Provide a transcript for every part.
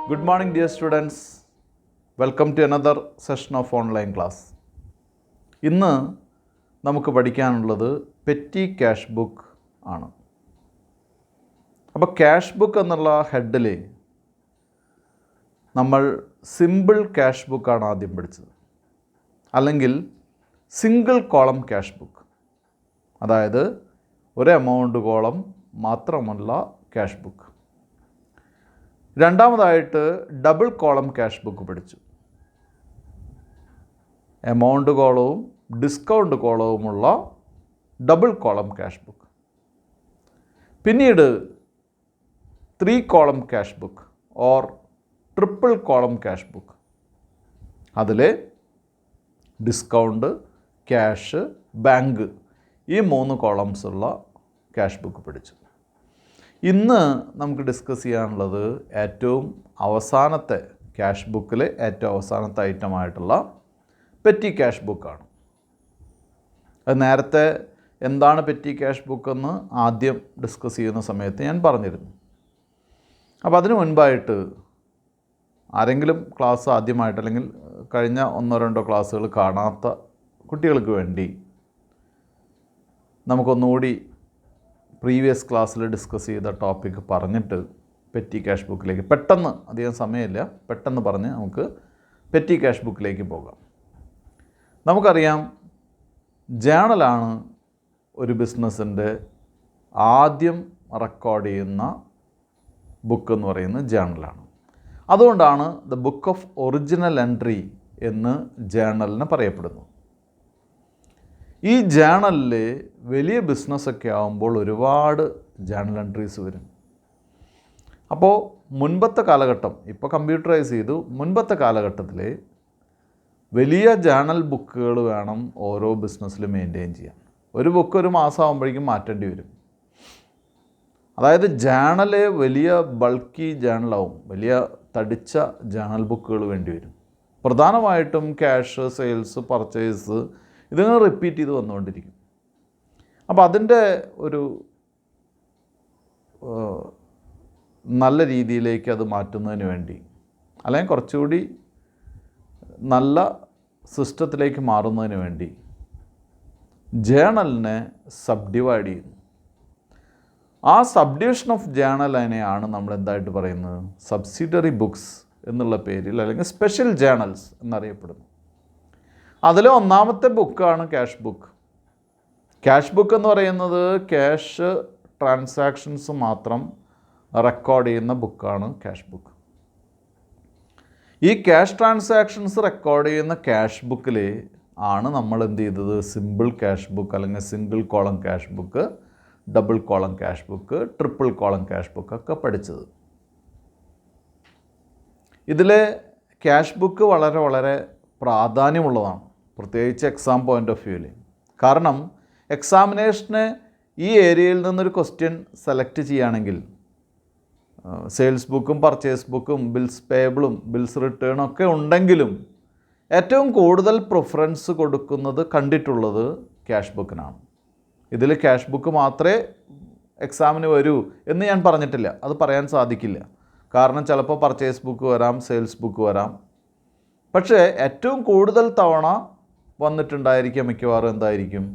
Good morning, dear students. Welcome to another session of online class. ഇന്ന് നമുക്ക് പഠിക്കാനുള്ളത് petty cash book ആണ്. അപ്പോൾ ക്യാഷ് ബുക്ക് എന്നുള്ള ഹെഡിൽ നമ്മൾ സിമ്പിൾ ക്യാഷ് ബുക്കാണ് ആദ്യം പഠിച്ചത്, അല്ലെങ്കിൽ സിംഗിൾ കോളം ക്യാഷ് ബുക്ക്, അതായത് ഒരു എമൗണ്ട് കോളം മാത്രമുള്ള ക്യാഷ് ബുക്ക്. രണ്ടാമതായിട്ട് ഡബിൾ കോളം ക്യാഷ് ബുക്ക് പഠിച്ചു. എമൗണ്ട് കോളവും ഡിസ്കൗണ്ട് കോളവുമുള്ള ഡബിൾ കോളം ക്യാഷ് ബുക്ക്. പിന്നീട് 3 column cash book or triple column cash book. അതിൽ ഡിസ്കൗണ്ട്, ക്യാഷ്, ബാങ്ക് ഈ 3 കോളംസ് ഉള്ള ക്യാഷ് ബുക്ക് പഠിച്ചു. ഇന്ന് നമുക്ക് ഡിസ്കസ് ചെയ്യാനുള്ളത് ഏറ്റവും അവസാനത്തെ ക്യാഷ് ബുക്കിൽ ഏറ്റവും അവസാനത്തെ ഐറ്റമായിട്ടുള്ള പെറ്റി ക്യാഷ് ബുക്കാണ്. അത് നേരത്തെ എന്താണ് പെറ്റി ക്യാഷ് ബുക്ക് എന്ന് ആദ്യം ഡിസ്കസ് ചെയ്യുന്ന സമയത്ത് ഞാൻ പറഞ്ഞിരുന്നു. അപ്പോൾ അതിനു മുൻപായിട്ട് ആരെങ്കിലും ക്ലാസ് ആദ്യമായിട്ട് അല്ലെങ്കിൽ കഴിഞ്ഞ 1-2 ക്ലാസ്സുകൾ കാണാത്ത കുട്ടികൾക്ക് വേണ്ടി നമുക്കൊന്നുകൂടി പ്രീവിയസ് ക്ലാസ്സിൽ ഡിസ്കസ് ചെയ്ത ടോപ്പിക് പറഞ്ഞിട്ട് പെറ്റി ക്യാഷ് ബുക്കിലേക്ക് പെട്ടെന്ന്, അധികം സമയമില്ല, പെട്ടെന്ന് പറഞ്ഞ് നമുക്ക് പെറ്റി ക്യാഷ് ബുക്കിലേക്ക് പോകാം. നമുക്കറിയാം, ജേണലാണ് ഒരു ബിസിനസ്സിൻ്റെ ആദ്യം റെക്കോർഡ് ചെയ്യുന്ന ബുക്ക് എന്ന് പറയുന്നത് ജേണലാണ്. അതുകൊണ്ടാണ് the book of original entry എന്ന് ജേണലിന് പറയപ്പെടുന്നു. ഈ ജേണലിൽ വലിയ ബിസിനസ്സൊക്കെ ആകുമ്പോൾ ഒരുപാട് ജേണൽ എൻട്രീസ് വരും. അപ്പോൾ മുൻപത്തെ കാലഘട്ടം, ഇപ്പോൾ കമ്പ്യൂട്ടറൈസ് ചെയ്തു, മുൻപത്തെ കാലഘട്ടത്തിൽ വലിയ ജേണൽ ബുക്കുകൾ വേണം ഓരോ ബിസിനസ്സിലും മെയിൻറ്റെയിൻ ചെയ്യാൻ. ഒരു ബുക്ക് ഒരു മാസം ആകുമ്പോഴേക്കും മാറ്റേണ്ടി വരും. അതായത് ജേണൽ വലിയ ബൾക്കി ജേണലാവും, വലിയ തടിച്ച ജേണൽ ബുക്കുകൾ വേണ്ടി വരും. പ്രധാനമായിട്ടും ക്യാഷ്, സെയിൽസ്, പർച്ചേസ് ഇതിങ്ങനെ റിപ്പീറ്റ് ചെയ്ത് വന്നുകൊണ്ടിരിക്കും. അപ്പോൾ അതിൻ്റെ ഒരു നല്ല രീതിയിലേക്ക് അത് മാറ്റുന്നതിന് വേണ്ടി, അല്ലെങ്കിൽ കുറച്ചുകൂടി നല്ല സിസ്റ്റത്തിലേക്ക് മാറുന്നതിന് വേണ്ടി ജേണലിനെ സബ് ഡിവൈഡ് ചെയ്യുന്നു. ആ സബ് ഡിവിഷൻ ഓഫ് ജേണലിനെയാണ് നമ്മൾ എന്തായിട്ട് പറയുന്നത്, സബ്സിഡറി ബുക്സ് എന്നുള്ള പേരിൽ, അല്ലെങ്കിൽ സ്പെഷ്യൽ ജേണൽസ് എന്നറിയപ്പെടുന്നു. അതിൽ ഒന്നാമത്തെ ബുക്കാണ് ക്യാഷ് ബുക്ക്. ക്യാഷ് ബുക്ക് എന്ന് പറയുന്നത് ക്യാഷ് ട്രാൻസാക്ഷൻസ് മാത്രം റെക്കോർഡ് ചെയ്യുന്ന ബുക്കാണ് ക്യാഷ് ബുക്ക്. ഈ ക്യാഷ് ട്രാൻസാക്ഷൻസ് റെക്കോർഡ് ചെയ്യുന്ന ക്യാഷ് ബുക്കിൽ ആണ് നമ്മൾ എന്ത് ചെയ്തത്, സിമ്പിൾ ക്യാഷ് ബുക്ക്, അല്ലെങ്കിൽ single column cash book, double column cash book, triple column cash book ഒക്കെ പഠിച്ചത്. ഇതിലെ ക്യാഷ് ബുക്ക് വളരെ വളരെ പ്രാധാന്യമുള്ളതാണ്, പ്രത്യേകിച്ച് എക്സാം പോയിൻ്റ് ഓഫ് വ്യൂവിൽ. കാരണം എക്സാമിനേഷന് ഈ ഏരിയയിൽ നിന്നൊരു ക്വസ്റ്റ്യൻ സെലക്ട് ചെയ്യുകയാണെങ്കിൽ സെയിൽസ് ബുക്കും പർച്ചേസ് ബുക്കും ബിൽസ് പേയബിളും ബിൽസ് റിട്ടേണും ഒക്കെ ഉണ്ടെങ്കിലും ഏറ്റവും കൂടുതൽ പ്രിഫറൻസ് കൊടുക്കുന്നത് കണ്ടിട്ടുള്ളത് ക്യാഷ് ബുക്കിനാണ്. ഇതിൽ ക്യാഷ് ബുക്ക് മാത്രമേ എക്സാമിന് വരൂ എന്ന് ഞാൻ പറഞ്ഞിട്ടില്ല, അത് പറയാൻ സാധിക്കില്ല. കാരണം ചിലപ്പോൾ പർച്ചേസ് ബുക്ക് വരാം, സെയിൽസ് ബുക്ക് വരാം. പക്ഷേ ഏറ്റവും കൂടുതൽ തവണ വന്നിട്ടുണ്ടായിരിക്കുക മിക്കവാറും എന്തായിരിക്കും,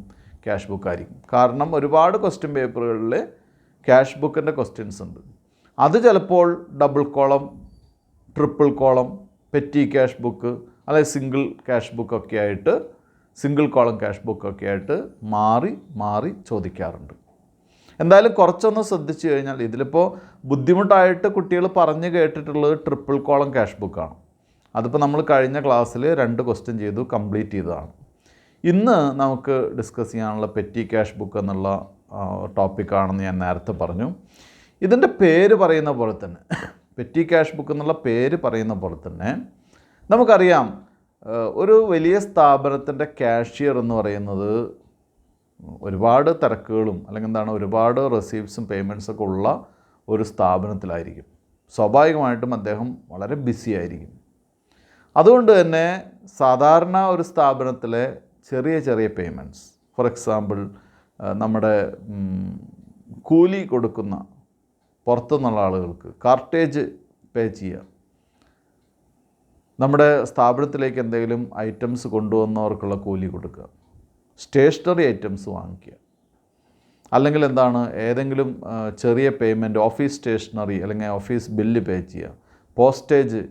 ക്യാഷ് ബുക്കായിരിക്കും. കാരണം ഒരുപാട് ക്വസ്റ്റ്യൻ പേപ്പറുകളിൽ ക്യാഷ് ബുക്കിൻ്റെ ക്വസ്റ്റ്യൻസ് ഉണ്ട്. അത് ചിലപ്പോൾ double column, triple column, petty cash book, അല്ലെങ്കിൽ സിംഗിൾ ക്യാഷ് ബുക്കൊക്കെ ആയിട്ട്, സിംഗിൾ കോളം ക്യാഷ് ബുക്കൊക്കെ ആയിട്ട് മാറി മാറി ചോദിക്കാറുണ്ട്. എന്തായാലും കുറച്ചൊന്ന് ശ്രദ്ധിച്ചു കഴിഞ്ഞാൽ, ഇതിലിപ്പോൾ ബുദ്ധിമുട്ടായിട്ട് കുട്ടികൾ പറഞ്ഞു കേട്ടിട്ടുള്ളത് ട്രിപ്പിൾ കോളം ക്യാഷ് ബുക്കാണ്. അതിപ്പോൾ നമ്മൾ കഴിഞ്ഞ ക്ലാസ്സിൽ 2 ക്വസ്റ്റ്യൻ ചെയ്തു, കംപ്ലീറ്റ് ചെയ്തതാണ്. ഇന്ന് നമുക്ക് ഡിസ്കസ് ചെയ്യാനുള്ള പെറ്റി ക്യാഷ് ബുക്ക് എന്നുള്ള ടോപ്പിക്കാണെന്ന് ഞാൻ നേരത്തെ പറഞ്ഞു. ഇതിൻ്റെ പേര് പറയുന്ന പോലെ തന്നെ, പെറ്റി ക്യാഷ് ബുക്ക് എന്നുള്ള പേര് പറയുന്ന പോലെ തന്നെ നമുക്കറിയാം, ഒരു വലിയ സ്ഥാപനത്തിൻ്റെ ക്യാഷ്യർ എന്ന് പറയുന്നത് ഒരുപാട് തിരക്കുകളും, അല്ലെങ്കിൽ എന്താണ്, ഒരുപാട് റെസീപ്റ്റ്സും പേയ്മെൻറ്റ്സൊക്കെ ഉള്ള ഒരു സ്ഥാപനത്തിലായിരിക്കും. സ്വാഭാവികമായിട്ടും അദ്ദേഹം വളരെ ബിസി ആയിരിക്കും. അതുകൊണ്ട് തന്നെ സാധാരണ ഒരു സ്ഥാപനത്തിലെ ചെറിയ ചെറിയ പേയ്മെൻറ്റ്സ്, ഫോർ എക്സാമ്പിൾ നമ്മുടെ കൂലി കൊടുക്കുന്ന പുറത്തുനിന്നുള്ള ആളുകൾക്ക് കാർട്ടേജ് പേ ചെയ്യുക, നമ്മുടെ സ്ഥാപനത്തിലേക്ക് എന്തെങ്കിലും ഐറ്റംസ് കൊണ്ടുവന്നവർക്കുള്ള കൂലി കൊടുക്കുക, സ്റ്റേഷനറി ഐറ്റംസ് വാങ്ങിക്കുക, അല്ലെങ്കിൽ എന്താണ് ഏതെങ്കിലും ചെറിയ പേയ്മെൻറ്റ് ഓഫീസ് സ്റ്റേഷനറി അല്ലെങ്കിൽ ഓഫീസ് ബില്ല് പേ ചെയ്യുക, പോസ്റ്റേജ്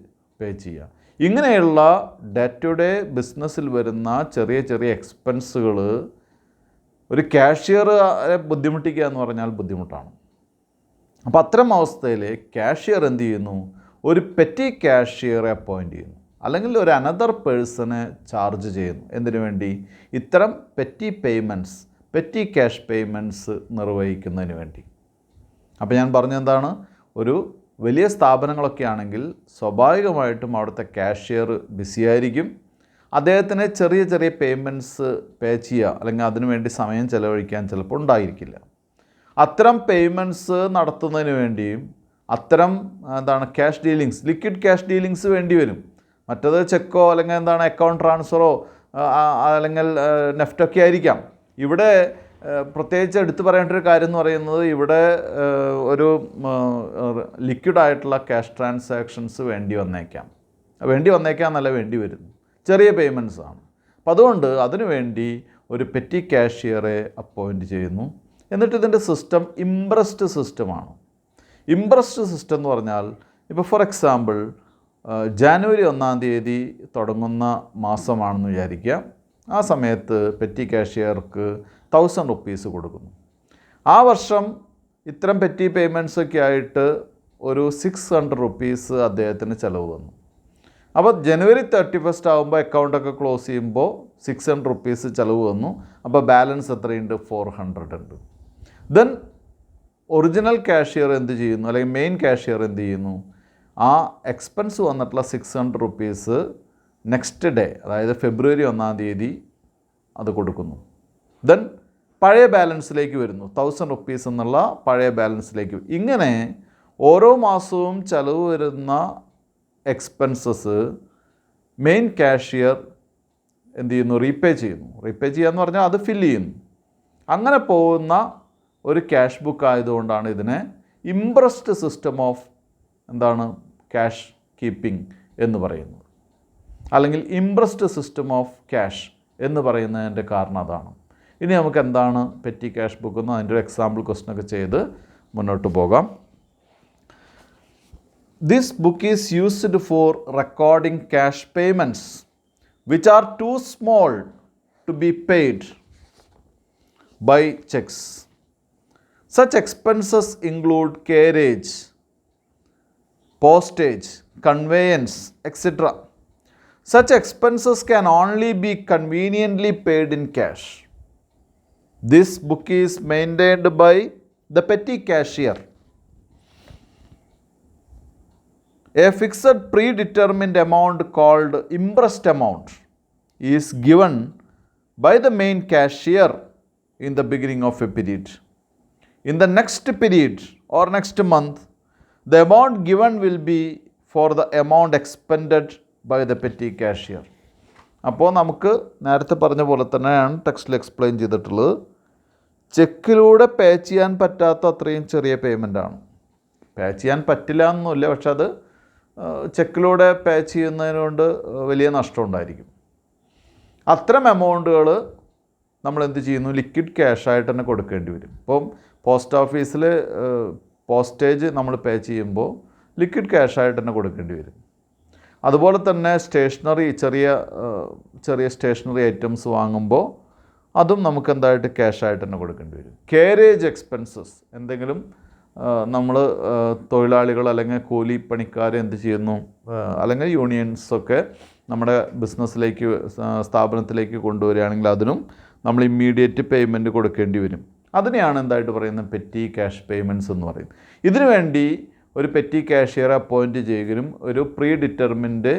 പേ ചെയ്യുക. ഇങ്ങനെയുള്ള ഡേ ടു ഡേ ബിസിനസ്സിൽ വരുന്ന ചെറിയ ചെറിയ എക്സ്പെൻസുകൾ ഒരു കാഷ്യറെ ബുദ്ധിമുട്ടിക്കുക എന്ന് പറഞ്ഞാൽ ബുദ്ധിമുട്ടാണ്. അപ്പോൾ അത്തരം അവസ്ഥയിൽ കാഷ്യർ എന്ത് ചെയ്യുന്നു? ഒരു പെറ്റി കാഷ്യറെ അപ്പോയിൻറ്റ് ചെയ്യുന്നു, അല്ലെങ്കിൽ ഒരു അനദർ പേഴ്സണെ ചാർജ് ചെയ്യുന്നു. എന്തിനു വേണ്ടി? ഇത്തരം petty payments, petty cash payments നിർവഹിക്കുന്നതിന് വേണ്ടി. അപ്പോൾ ഞാൻ പറഞ്ഞെന്താണ്, ഒരു വലിയ സ്ഥാപനങ്ങളൊക്കെ ആണെങ്കിൽ സ്വാഭാവികമായിട്ടും അവിടുത്തെ കാഷ്യർ ബിസിയായിരിക്കും. അദ്ദേഹത്തിന് ചെറിയ ചെറിയ പേയ്മെൻറ്റ്സ് പേ ചെയ്യുക അല്ലെങ്കിൽ അതിനുവേണ്ടി സമയം ചെലവഴിക്കാൻ ചിലപ്പോൾ ഉണ്ടായിരിക്കില്ല. അത്തരം പേയ്മെൻറ്റ്സ് നടത്തുന്നതിന് വേണ്ടിയും അത്തരം cash dealings, liquid cash dealings വേണ്ടി വരും. മറ്റത് ചെക്കോ അല്ലെങ്കിൽ അക്കൗണ്ട് ട്രാൻസ്ഫറോ അല്ലെങ്കിൽ നെഫ്റ്റൊക്കെ ആയിരിക്കാം. ഇവിടെ പ്രത്യേകിച്ച് എടുത്തു പറയേണ്ട ഒരു കാര്യം എന്ന് പറയുന്നത്, ഇവിടെ ഒരു ലിക്വിഡായിട്ടുള്ള ക്യാഷ് ട്രാൻസാക്ഷൻസ് വേണ്ടി വന്നേക്കാം എന്നല്ല, വേണ്ടി വരുന്നു. ചെറിയ പേയ്മെൻറ്റ്സ് ആണ്. അപ്പം അതുകൊണ്ട് അതിനു വേണ്ടി ഒരു പെറ്റി കാഷ്യറെ അപ്പോയിൻറ്റ് ചെയ്യുന്നു. എന്നിട്ട് ഇതിൻ്റെ സിസ്റ്റം ഇംപ്രസ്ഡ് സിസ്റ്റമാണ്. ഇംപ്രസ്ഡ് സിസ്റ്റം എന്ന് പറഞ്ഞാൽ, ഇപ്പോൾ ഫോർ എക്സാമ്പിൾ ജാനുവരി 1-ാം തീയതി തുടങ്ങുന്ന മാസമാണെന്ന് വിചാരിക്കുക. ആ സമയത്ത് പെറ്റി കാഷ്യർക്ക് 1000 റുപ്പീസ് കൊടുക്കുന്നു. ആ വർഷം ഇത്തരം പെറ്റി പേയ്മെൻറ്റ്സൊക്കെ ആയിട്ട് ഒരു 600 റുപ്പീസ് അദ്ദേഹത്തിന് ചിലവ് വന്നു. അപ്പോൾ ജനുവരി 31 ആകുമ്പോൾ അക്കൗണ്ടൊക്കെ ക്ലോസ് ചെയ്യുമ്പോൾ 600 റുപ്പീസ് ചിലവ് വന്നു. അപ്പോൾ ബാലൻസ് എത്രയുണ്ട്? 400 ഉണ്ട്. ദെൻ ഒറിജിനൽ കാഷ്യർ എന്ത് ചെയ്യുന്നു, അല്ലെങ്കിൽ മെയിൻ കാഷ്യർ എന്ത് ചെയ്യുന്നു? ആ എക്സ്പെൻസ് വന്നിട്ടുള്ള 600 റുപ്പീസ് നെക്സ്റ്റ് ഡേ, അതായത് ഫെബ്രുവരി 1-ാം തീയതി അത് കൊടുക്കുന്നു. ദെൻ പഴയ ബാലൻസിലേക്ക് വരുന്നു, 1000 റുപ്പീസ് എന്നുള്ള പഴയ ബാലൻസിലേക്ക്. ഇങ്ങനെ ഓരോ മാസവും ചിലവ് വരുന്ന എക്സ്പെൻസസ് മെയിൻ കാഷ്യർ എന്ത് ചെയ്യുന്നു? റീപേ ചെയ്യുന്നു. റീപേ ചെയ്യുക എന്ന് പറഞ്ഞാൽ അത് ഫില്ല് ചെയ്യുന്നു. അങ്ങനെ പോകുന്ന ഒരു ക്യാഷ് ബുക്ക് ആയതുകൊണ്ടാണ് ഇതിനെ impressed system of cash keeping എന്ന് പറയുന്നത്, അല്ലെങ്കിൽ ഇംപ്രസ്ഡ് സിസ്റ്റം ഓഫ് ക്യാഷ് എന്ന് പറയുന്നതിൻ്റെ കാരണം അതാണ്. ഇനി നമുക്ക് എന്താണ് പെറ്റി ക്യാഷ് ബുക്ക് എന്ന് അതിൻ്റെ ഒരു എക്സാമ്പിൾ ക്വസ്റ്റ്യനൊക്കെ ചെയ്ത് മുന്നോട്ട് പോകാം. This book is used for recording cash payments which are too small to be paid by checks. Such expenses include carriage, postage, conveyance, etc. Such expenses can only be conveniently paid in cash. This book is maintained by the petty cashier. A fixed predetermined amount called impressed amount is given by the main cashier in the beginning of a period. In the next period or next month, the amount given will be for the amount expended by the petty cashier. അപ്പോൾ നമുക്ക് നേരത്തെ പറഞ്ഞ പോലെ തന്നെയാണ് ടെക്സ്റ്റിൽ explain ചെയ്തിട്ടുള്ളത്. ചെക്കിലൂടെ പേ ചെയ്യാൻ പറ്റാത്ത അത്രയും ചെറിയ പേയ്മെൻറ്റാണ്. പേ ചെയ്യാൻ പറ്റില്ല എന്നൊന്നുമില്ല, പക്ഷെ അത് ചെക്കിലൂടെ പേ ചെയ്യുന്നതിനുകൊണ്ട് വലിയ നഷ്ടമുണ്ടായിരിക്കും. അത്തരം എമൗണ്ടുകൾ നമ്മൾ എന്ത് ചെയ്യുന്നു? ലിക്വിഡ് ക്യാഷായിട്ട് തന്നെ കൊടുക്കേണ്ടി വരും. ഇപ്പം പോസ്റ്റ് ഓഫീസിൽ പോസ്റ്റേജ് നമ്മൾ പേ ചെയ്യുമ്പോൾ ലിക്വിഡ് ക്യാഷായിട്ട് തന്നെ കൊടുക്കേണ്ടി വരും. അതുപോലെ തന്നെ സ്റ്റേഷനറി, ചെറിയ സ്റ്റേഷനറി ഐറ്റംസ് വാങ്ങുമ്പോൾ അതും നമുക്ക് എന്തായിട്ട് ക്യാഷായിട്ട് തന്നെ കൊടുക്കേണ്ടി വരും. കാരേജ് എക്സ്പെൻസസ്, എന്തെങ്കിലും നമ്മൾ തൊഴിലാളികൾ അല്ലെങ്കിൽ കൂലിപ്പണിക്കാർ എന്ത് ചെയ്യുന്നു, അല്ലെങ്കിൽ യൂണിയൻസൊക്കെ നമ്മുടെ ബിസിനസ്സിലേക്ക്, സ്ഥാപനത്തിലേക്ക് കൊണ്ടുവരികയാണെങ്കിൽ അതിനും നമ്മൾ ഇമ്മീഡിയറ്റ് പേയ്മെൻറ്റ് കൊടുക്കേണ്ടി വരും. അതിനെയാണ് എന്തായിട്ട് പറയുന്നത്? പെറ്റി ക്യാഷ് പേയ്മെൻറ്റ്സ് എന്ന് പറയുന്നത്. ഇതിനു വേണ്ടി ഒരു പെറ്റി കാഷ്യറെ അപ്പോയിൻറ്റ് ചെയ്യുകയും ഒരു പ്രീ ഡിറ്റർമിൻഡ്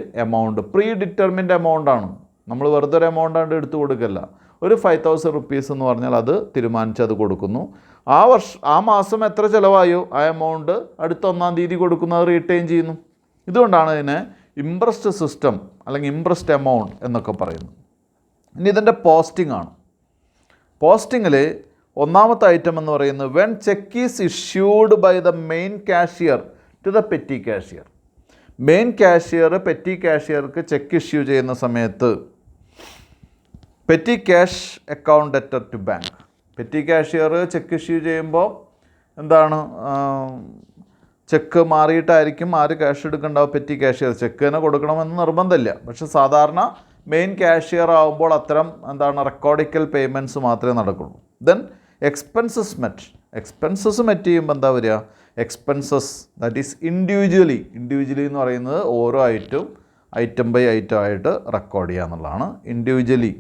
എമൗണ്ടാണ്. നമ്മൾ വെറുതെ ഒരു എമൗണ്ടാണ്ട് എടുത്തു കൊടുക്കല്ല. ഒരു 5000 റുപ്പീസ് എന്ന് പറഞ്ഞാൽ അത് തീരുമാനിച്ച് അത് കൊടുക്കുന്നു. ആ മാസം എത്ര ചിലവായോ ആ എമൗണ്ട് അടുത്ത 1-ാം തീയതി കൊടുക്കുന്നത് റീറ്റെയിൻ ചെയ്യുന്നു. ഇതുകൊണ്ടാണ് ഇതിനെ ഇംപ്രസ്ഡ് സിസ്റ്റം അല്ലെങ്കിൽ ഇംപ്രസ്ഡ് എമൗണ്ട് എന്നൊക്കെ പറയുന്നത്. ഇനി ഇതിൻ്റെ പോസ്റ്റിംഗ് ആണ്. പോസ്റ്റിങ്ങിൽ ഒന്നാമത്തെ ഐറ്റം എന്ന് പറയുന്നത് when cheque is issued by the main cashier to the petty cashier. Main cashier petty കാഷ്യർക്ക് ചെക്ക് ഇഷ്യൂ ചെയ്യുന്ന സമയത്ത് petty cash account debtor to bank, petty cashier cheque issue ചെയ്യുമ്പോൾ എന്താണ്, ചെക്ക് മാറിയിട്ടായിരിക്കും ആര് ക്യാഷ് എടുക്കേണ്ടാവും, പെറ്റി കാഷ്യർ. ചെക്ക് തന്നെ കൊടുക്കണമെന്ന് നിർബന്ധമില്ല. പക്ഷെ സാധാരണ മെയിൻ കാഷ്യർ ആകുമ്പോൾ അത്തരം റെക്കോർഡിക്കൽ പേയ്മെൻറ്റ്സ് മാത്രമേ നടക്കുള്ളൂ. Then expenses met, expenses met ചെയ്യുമ്പോൾ എന്താ വരിക, എക്സ്പെൻസസ് ദാറ്റ് ഈസ് ഇൻഡിവിജ്വലി എന്ന് പറയുന്നത് ഓരോ ഐറ്റം ബൈ ഐറ്റം ആയിട്ട് റെക്കോർഡ് ചെയ്യുക എന്നുള്ളതാണ്. Individually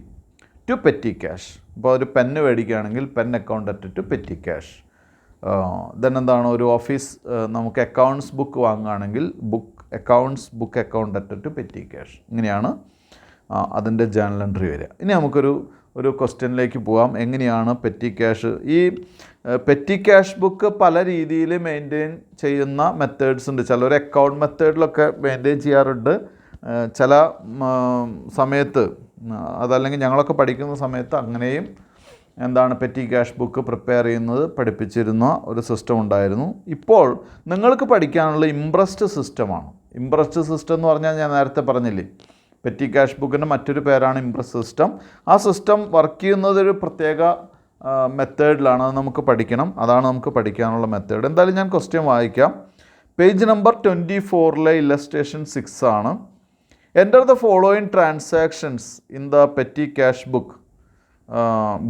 to petty cash. ഇപ്പോൾ ഒരു പെന്ന് മേടിക്കുകയാണെങ്കിൽ pen account at to petty cash. Then ഒരു ഓഫീസ് നമുക്ക് അക്കൗണ്ട്സ് ബുക്ക് വാങ്ങുകയാണെങ്കിൽ book account at to petty cash. ഇങ്ങനെയാണ് അതിൻ്റെ ജേണൽ എൻട്രി വരിക. ഇനി നമുക്കൊരു ക്വസ്റ്റ്യനിലേക്ക് പോകാം. എങ്ങനെയാണ് പെറ്റി ക്യാഷ്, ഈ പെറ്റി ക്യാഷ് ബുക്ക് പല രീതിയിൽ മെയിൻറ്റെയിൻ ചെയ്യുന്ന മെത്തേഡ്സ് ഉണ്ട്. ചിലർ അക്കൗണ്ട് മെത്തേഡിലൊക്കെ മെയിൻറ്റെയിൻ ചെയ്യാറുണ്ട്. ചില സമയത്ത് അതല്ലെങ്കിൽ ഞങ്ങളൊക്കെ പഠിക്കുന്ന സമയത്ത് അങ്ങനെയും പെറ്റി ക്യാഷ് ബുക്ക് പ്രിപ്പയർ ചെയ്യുന്നത് പഠിപ്പിച്ചിരുന്ന ഒരു സിസ്റ്റം ഉണ്ടായിരുന്നു. ഇപ്പോൾ നിങ്ങൾക്ക് പഠിക്കാനുള്ള ഇംപ്രസ്ഡ് സിസ്റ്റമാണ്. ഇംപ്രസ്ഡ് സിസ്റ്റം എന്ന് പറഞ്ഞാൽ ഞാൻ നേരത്തെ പറഞ്ഞില്ലേ, പെറ്റി ക്യാഷ് ബുക്കിൻ്റെ മറ്റൊരു പേരാണ് ഇംപ്രസ് സിസ്റ്റം. ആ സിസ്റ്റം വർക്ക് ചെയ്യുന്നത് ഒരു പ്രത്യേക മെത്തേഡിലാണ്. അത് നമുക്ക് പഠിക്കണം. അതാണ് നമുക്ക് പഠിക്കാനുള്ള മെത്തേഡ്. എന്തായാലും ഞാൻ ക്വസ്റ്റ്യൻ വായിക്കാം. പേജ് നമ്പർ 24 ഇല്ലസ്ട്രേഷൻ 6 ആണ്. Enter the following transactions in the petty cash book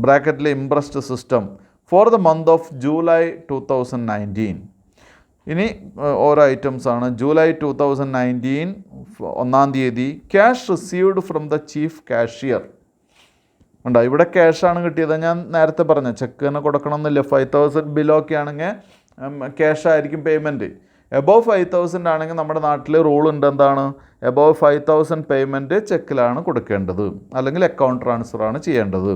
ബ്രാക്കറ്റിലെ imprest system for the month of July 2019. ഇനി ഓരോ ഐറ്റംസ് ആണ്. ജൂലൈ 2019 1-ാം തീയതി cash received from the chief cashier. ഉണ്ടോ, ഇവിടെ ക്യാഷാണ് കിട്ടിയത്. ഞാൻ നേരത്തെ പറഞ്ഞു ചെക്ക് തന്നെ കൊടുക്കണം എന്നില്ല. 5,000 ബിലൊക്കെ ആണെങ്കിൽ ക്യാഷ് ആയിരിക്കും പേയ്മെൻറ്റ്. എബോവ് 5,000 ആണെങ്കിൽ നമ്മുടെ നാട്ടിൽ റൂൾ ഉണ്ട്, എബോവ് 5,000 പേയ്മെൻറ്റ് ചെക്കിലാണ് കൊടുക്കേണ്ടത്, അല്ലെങ്കിൽ അക്കൗണ്ട് ട്രാൻസ്ഫറാണ് ചെയ്യേണ്ടത്.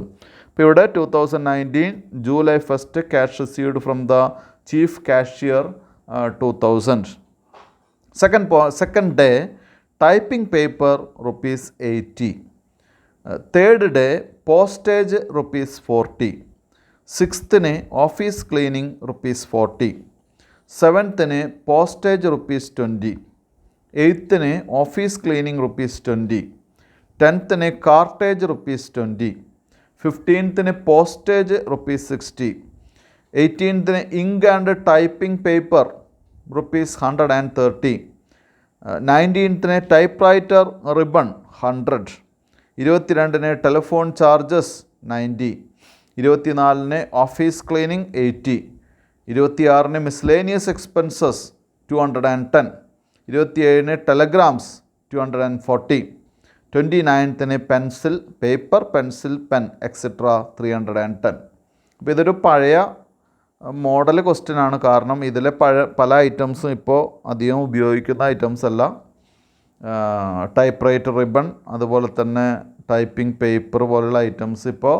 അപ്പോൾ ഇവിടെ 2019 July 1 cash received from the chief cashier 2,000. Second day typing paper ₹80. Third day postage ₹40. 6th office cleaning ₹40. 7th postage ₹20. 8th office cleaning ₹20. 10th cartage ₹20. 15th postage ₹60. 18th ink and typing paper ₹130. 19th typewriter ribbon 100. 22 telephone charges 90. 24 office cleaning 80. 26 miscellaneous expenses 210. 27 telegrams 240. 29 pencil, paper, pencil, pen, etc. 310. അപ്പോൾ ഇതൊരു പഴയ model question ആണ്. കാരണം ഇതിലെ പല ഐറ്റംസും ഇപ്പോൾ അധികം ഉപയോഗിക്കുന്ന ഐറ്റംസ് അല്ല. ടൈപ്പ് റൈറ്റർ റിബൺ, അതുപോലെ തന്നെ ടൈപ്പിംഗ് പേപ്പർ പോലുള്ള ഐറ്റംസ് ഇപ്പോൾ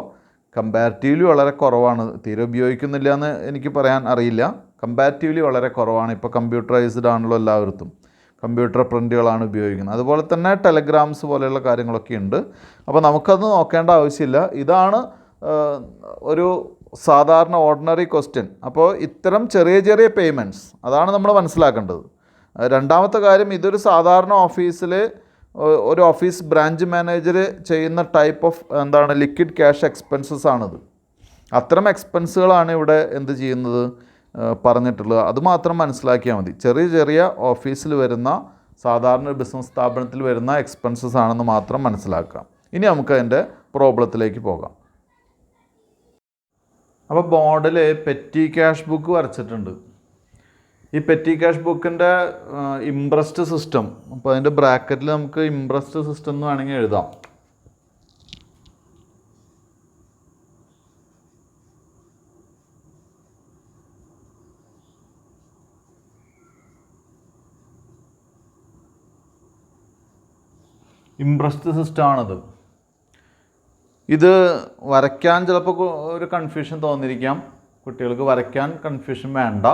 കമ്പാരിറ്റീവ്ലി വളരെ കുറവാണ്. തീരെ ഉപയോഗിക്കുന്നില്ല എന്ന് എനിക്ക് പറയാൻ അറിയില്ല. കമ്പാരിറ്റീവ്ലി വളരെ കുറവാണ്. ഇപ്പോൾ കമ്പ്യൂട്ടറൈസ്ഡ് ആണല്ലോ എല്ലാവർക്കും. കമ്പ്യൂട്ടർ പ്രിൻറ്റുകളാണ് ഉപയോഗിക്കുന്നത്. അതുപോലെ തന്നെ ടെലഗ്രാംസ് പോലെയുള്ള കാര്യങ്ങളൊക്കെ ഉണ്ട്. അപ്പോൾ നമുക്കത് നോക്കേണ്ട ആവശ്യമില്ല. ഇതാണ് ഒരു സാധാരണ ഓർഡിനറി ക്വസ്റ്റ്യൻ. അപ്പോൾ ഇത്തരം ചെറിയ ചെറിയ പേയ്മെൻറ്റ്സ് അതാണ് നമ്മൾ മനസ്സിലാക്കേണ്ടത്. രണ്ടാമത്തെ കാര്യം, ഇതൊരു സാധാരണ ഓഫീസിൽ ഒരു ഓഫീസ് ബ്രാഞ്ച് മാനേജർ ചെയ്യുന്ന type of liquid cash expenses ആണിത്. അത്തരം എക്സ്പെൻസുകളാണ് ഇവിടെ എന്ത് ചെയ്യുന്നത് പറഞ്ഞിട്ടുള്ളത്. അതുമാത്രം മനസ്സിലാക്കിയാൽ മതി. ചെറിയ ചെറിയ ഓഫീസിൽ വരുന്ന സാധാരണ ബിസിനസ് സ്ഥാപനത്തിൽ വരുന്ന എക്സ്പെൻസസ് ആണെന്ന് മാത്രം മനസ്സിലാക്കാം. ഇനി നമുക്ക് അതിൻ്റെ പ്രോബ്ലത്തിലേക്ക് പോകാം. അപ്പോൾ ബോർഡിൽ പെറ്റി ക്യാഷ് ബുക്ക് വരച്ചിട്ടുണ്ട്. ഈ പെറ്റി ക്യാഷ് ബുക്കിൻ്റെ ഇംപ്രസ്ഡ് സിസ്റ്റം, അപ്പോൾ അതിൻ്റെ ബ്രാക്കറ്റിൽ നമുക്ക് ഇംപ്രസ്ഡ് സിസ്റ്റം എന്ന് വേണമെങ്കിൽ എഴുതാം. ഇംപ്രസ്ഡ് സിസ്റ്റമാണിത്. ഇത് വരയ്ക്കാൻ ചിലപ്പോൾ ഒരു കൺഫ്യൂഷൻ തോന്നിയിരിക്കാം കുട്ടികൾക്ക്. വരയ്ക്കാൻ കൺഫ്യൂഷൻ വേണ്ട.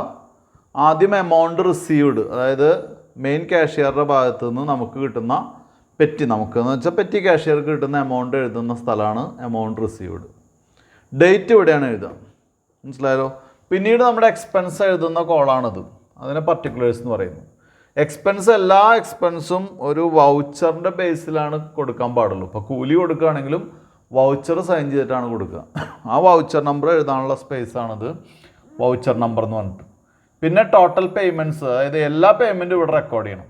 ആദ്യം എമൗണ്ട് റിസീവ്ഡ്, അതായത് മെയിൻ കാഷ്യറുടെ ഭാഗത്തു നിന്ന് നമുക്ക് കിട്ടുന്ന നമുക്കെന്ന് വെച്ചാൽ പെറ്റി കാഷ്യർക്ക് കിട്ടുന്ന എമൗണ്ട് എഴുതുന്ന സ്ഥലമാണ് എമൗണ്ട് റിസീവ്ഡ്. ഡേറ്റ് ഇവിടെയാണ് എഴുതുക, മനസ്സിലായല്ലോ. പിന്നീട് നമ്മുടെ എക്സ്പെൻസ് എഴുതുന്ന കോളാണിത്, അതിനെ പർട്ടിക്കുലേഴ്സ് എന്ന് പറയുന്നു. എക്സ്പെൻസ് എല്ലാ എക്സ്പെൻസും ഒരു വൗച്ചറിൻ്റെ ബേസിലാണ് കൊടുക്കാൻ പാടുള്ളൂ. ഇപ്പോൾ കൂലി കൊടുക്കുകയാണെങ്കിലും വൗച്ചർ സൈൻ ചെയ്തിട്ടാണ് കൊടുക്കുക. ആ വൗച്ചർ നമ്പർ എഴുതാനുള്ള സ്പേസാണിത് വൗച്ചർ നമ്പർ എന്ന് പറഞ്ഞിട്ട്. പിന്നെ ടോട്ടൽ പേയ്മെൻറ്റ്സ്, അതായത് എല്ലാ പേയ്മെൻറ്റും ഇവിടെ റെക്കോർഡ് ചെയ്യണം.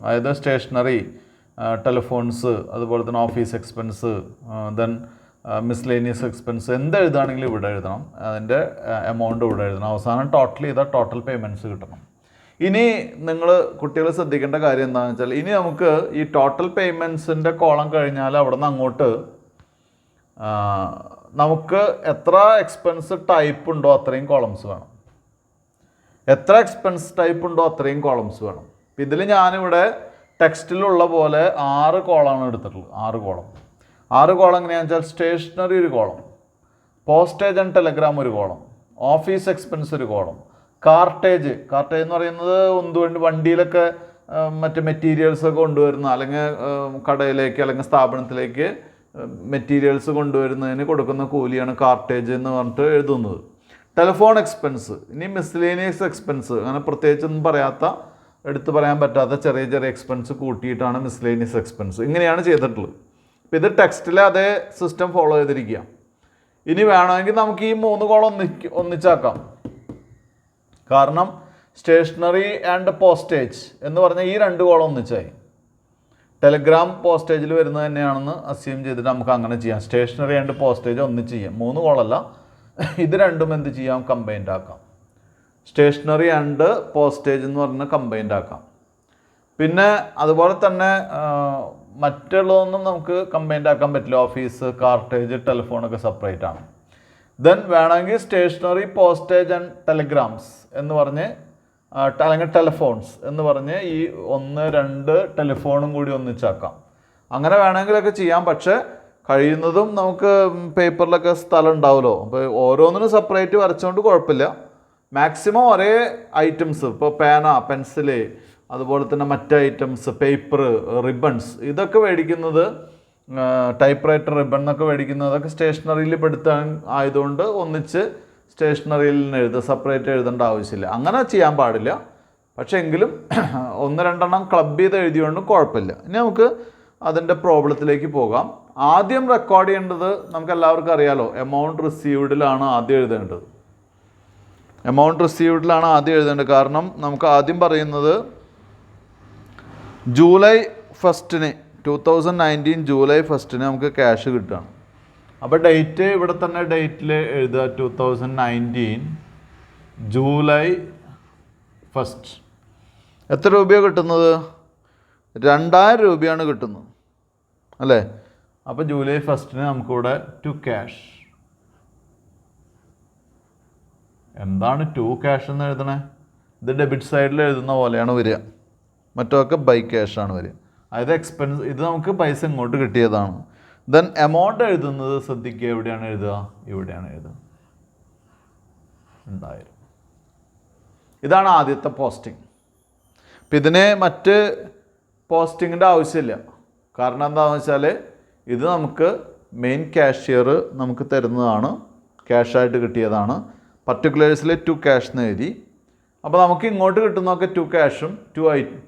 അതായത് സ്റ്റേഷനറി, ടെലിഫോൺസ്, അതുപോലെ തന്നെ office expense, then miscellaneous expense, എന്ത് എഴുതുകയാണെങ്കിലും ഇവിടെ എഴുതണം. അതിൻ്റെ എമൗണ്ട് ഇവിടെ എഴുതണം. അവസാനം ടോട്ടൽ ചെയ്താൽ ടോട്ടൽ പേയ്മെൻറ്റ്സ് കിട്ടണം. ഇനി നിങ്ങൾ കുട്ടികൾ ശ്രദ്ധിക്കേണ്ട കാര്യം എന്താണെന്ന് വെച്ചാൽ, ഇനി നമുക്ക് ഈ ടോട്ടൽ പേയ്മെൻറ്റ്സിൻ്റെ കോളം കഴിഞ്ഞാൽ അവിടെ നിന്ന് അങ്ങോട്ട് നമുക്ക് എത്ര എക്സ്പെൻസ് ടൈപ്പ് ഉണ്ടോ അത്രയും കോളംസ് വേണം. എത്ര എക്സ്പെൻസ് ടൈപ്പ് ഉണ്ടോ അത്രയും കോളംസ് വേണം. അപ്പം ഇതിൽ ഞാനിവിടെ ടെക്സ്റ്റിലുള്ള പോലെ 6 കോളമാണ് എടുത്തിട്ടുള്ളത്. 6 കോളം എങ്ങനെയാണെന്ന് വെച്ചാൽ, സ്റ്റേഷനറി ഒരു കോളം, പോസ്റ്റേജ് ആൻഡ് ടെലഗ്രാം ഒരു കോളം, ഓഫീസ് എക്സ്പെൻസ് ഒരു കോളം, കാർട്ടേജ് എന്ന് പറയുന്നത് വണ്ടിയിലൊക്കെ മറ്റ് മെറ്റീരിയൽസൊക്കെ കൊണ്ടുവരുന്ന, അല്ലെങ്കിൽ കടയിലേക്ക് അല്ലെങ്കിൽ സ്ഥാപനത്തിലേക്ക് മെറ്റീരിയൽസ് കൊണ്ടുവരുന്നതിന് കൊടുക്കുന്ന കൂലിയാണ് കാർട്ടേജ് എന്ന് പറഞ്ഞിട്ട് എഴുതുന്നത്. ടെലിഫോൺ എക്സ്പെൻസ്, ഇനി മിസ്ലേനിയസ് എക്സ്പെൻസ്, അങ്ങനെ പ്രത്യേകിച്ചൊന്നും എടുത്തു പറയാൻ പറ്റാത്ത ചെറിയ ചെറിയ എക്സ്പെൻസ് കൂട്ടിയിട്ടാണ് മിസ്ലേനിയസ് എക്സ്പെൻസ്. ഇങ്ങനെയാണ് ചെയ്തിട്ടുള്ളത്. അപ്പോൾ ഇത് ടെക്സ്റ്റിലെ അതേ സിസ്റ്റം ഫോളോ ചെയ്തിരിക്കുക. ഇനി വേണമെങ്കിൽ നമുക്ക് ഈ 3 കോളം ഒന്നിച്ചാക്കാം. കാരണം സ്റ്റേഷനറി ആൻഡ് പോസ്റ്റേജ് എന്ന് പറഞ്ഞാൽ ഈ 2 കോളം ഒന്നിച്ചായി. ടെലഗ്രാം പോസ്റ്റേജിൽ വരുന്നത് തന്നെയാണെന്ന് അസ്യൂം ചെയ്തിട്ട് നമുക്ക് അങ്ങനെ ചെയ്യാം. സ്റ്റേഷനറി ആൻഡ് പോസ്റ്റേജ് ഒന്നിച്ച് ചെയ്യാം. 3 കോളല്ല, ഇത് രണ്ടും എന്ത് ചെയ്യാം, കമ്പൈൻഡ് ആക്കാം. സ്റ്റേഷനറി ആൻഡ് പോസ്റ്റേജ് എന്ന് പറഞ്ഞാൽ കമ്പൈൻഡ് ആക്കാം. പിന്നെ അതുപോലെ തന്നെ മറ്റുള്ളതൊന്നും നമുക്ക് കമ്പൈൻഡ് ആക്കാൻ പറ്റില്ല. ഓഫീസ്, കാർട്ടേജ്, ടെലിഫോണൊക്കെ സെപ്പറേറ്റ് ആണ്. ദെൻ വേണമെങ്കിൽ സ്റ്റേഷനറി, പോസ്റ്റേജ് ആൻഡ് ടെലിഗ്രാംസ് എന്ന് പറഞ്ഞ്, അല്ലെങ്കിൽ ടെലിഫോൺസ് എന്ന് പറഞ്ഞ് ഈ 1, 2 ടെലിഫോണും കൂടി ഒന്നിച്ചാക്കാം. അങ്ങനെ വേണമെങ്കിലൊക്കെ ചെയ്യാം. പക്ഷേ കഴിയുന്നതും നമുക്ക് പേപ്പറിലൊക്കെ സ്ഥലം ഉണ്ടാവുമല്ലോ. അപ്പോൾ ഓരോന്നിനും സെപ്പറേറ്റ് വരച്ചുകൊണ്ട് കുഴപ്പമില്ല. മാക്സിമം ഒരേ ഐറ്റംസ്, ഇപ്പോൾ പേന, പെൻസില്, അതുപോലെ തന്നെ മറ്റ് ഐറ്റംസ്, പേപ്പർ, റിബൺസ്, ഇതൊക്കെ മേടിക്കുന്നത്, ടൈപ്പ് റൈറ്റർ റിബൺ എന്നൊക്കെ മേടിക്കുന്നതൊക്കെ സ്റ്റേഷനറിയിൽ പെടുത്താൻ ആയതുകൊണ്ട് ഒന്നിച്ച് സ്റ്റേഷനറിയിൽ നിന്ന് സെപ്പറേറ്റ് എഴുതേണ്ട ആവശ്യമില്ല. അങ്ങനെ ചെയ്യാൻ പാടില്ല. പക്ഷേ എങ്കിലും 1-2 ക്ലബ് ചെയ്ത് എഴുതിയോണ്ടും കുഴപ്പമില്ല. ഇനി നമുക്ക് അതിൻ്റെ പ്രോബ്ലത്തിലേക്ക് പോകാം. ആദ്യം റെക്കോർഡ് ചെയ്യേണ്ടത് നമുക്ക് എല്ലാവർക്കും അറിയാലോ, എമൗണ്ട് റിസീവ്ഡിലാണ് ആദ്യം എഴുതേണ്ടത്. കാരണം നമുക്ക് ആദ്യം പറയുന്നത് ജൂലൈ 1 2019 ജൂലൈ 1 നമുക്ക് ക്യാഷ് കിട്ടുകയാണ്. അപ്പോൾ ഡേറ്റ് ഇവിടെ തന്നെ ഡേറ്റിൽ എഴുതുക, 2019 ജൂലൈ 1. എത്ര രൂപയാണ് കിട്ടുന്നത്? 2000 രൂപയാണ് കിട്ടുന്നത്, അല്ലേ? അപ്പോൾ ജൂലൈ 1 നമുക്കിവിടെ ടു ക്യാഷ്. എന്താണ് ടു ക്യാഷ് എന്ന് എഴുതണേ? ഇത് ഡെബിറ്റ് സൈഡിൽ എഴുതുന്ന പോലെയാണ് വരിക. മറ്റൊക്കെ ബൈ ക്യാഷാണ് വരിക. അതായത് എക്സ്പെൻസ്, ഇത് നമുക്ക് പൈസ ഇങ്ങോട്ട് കിട്ടിയതാണ്. ദെൻ എമൗണ്ട് എഴുതുന്നത് ശ്രദ്ധിക്കുക, എവിടെയാണ് എഴുതുക? ഇവിടെയാണ് എഴുതുക, 2000. ഇതാണ് ആദ്യത്തെ പോസ്റ്റിംഗ്. അപ്പം ഇതിന് മറ്റ് പോസ്റ്റിങ്ങിൻ്റെ ആവശ്യമില്ല. കാരണം എന്താണെന്ന് വെച്ചാൽ ഇത് നമുക്ക് മെയിൻ ക്യാഷ്യർ നമുക്ക് തരുന്നതാണ്, ക്യാഷായിട്ട് കിട്ടിയതാണ്. പർട്ടിക്കുലേഴ്സിൽ ടു ക്യാഷ് എന്ന് എഴുതി. അപ്പോൾ നമുക്ക് ഇങ്ങോട്ട് കിട്ടുന്നതൊക്കെ ടു ക്യാഷും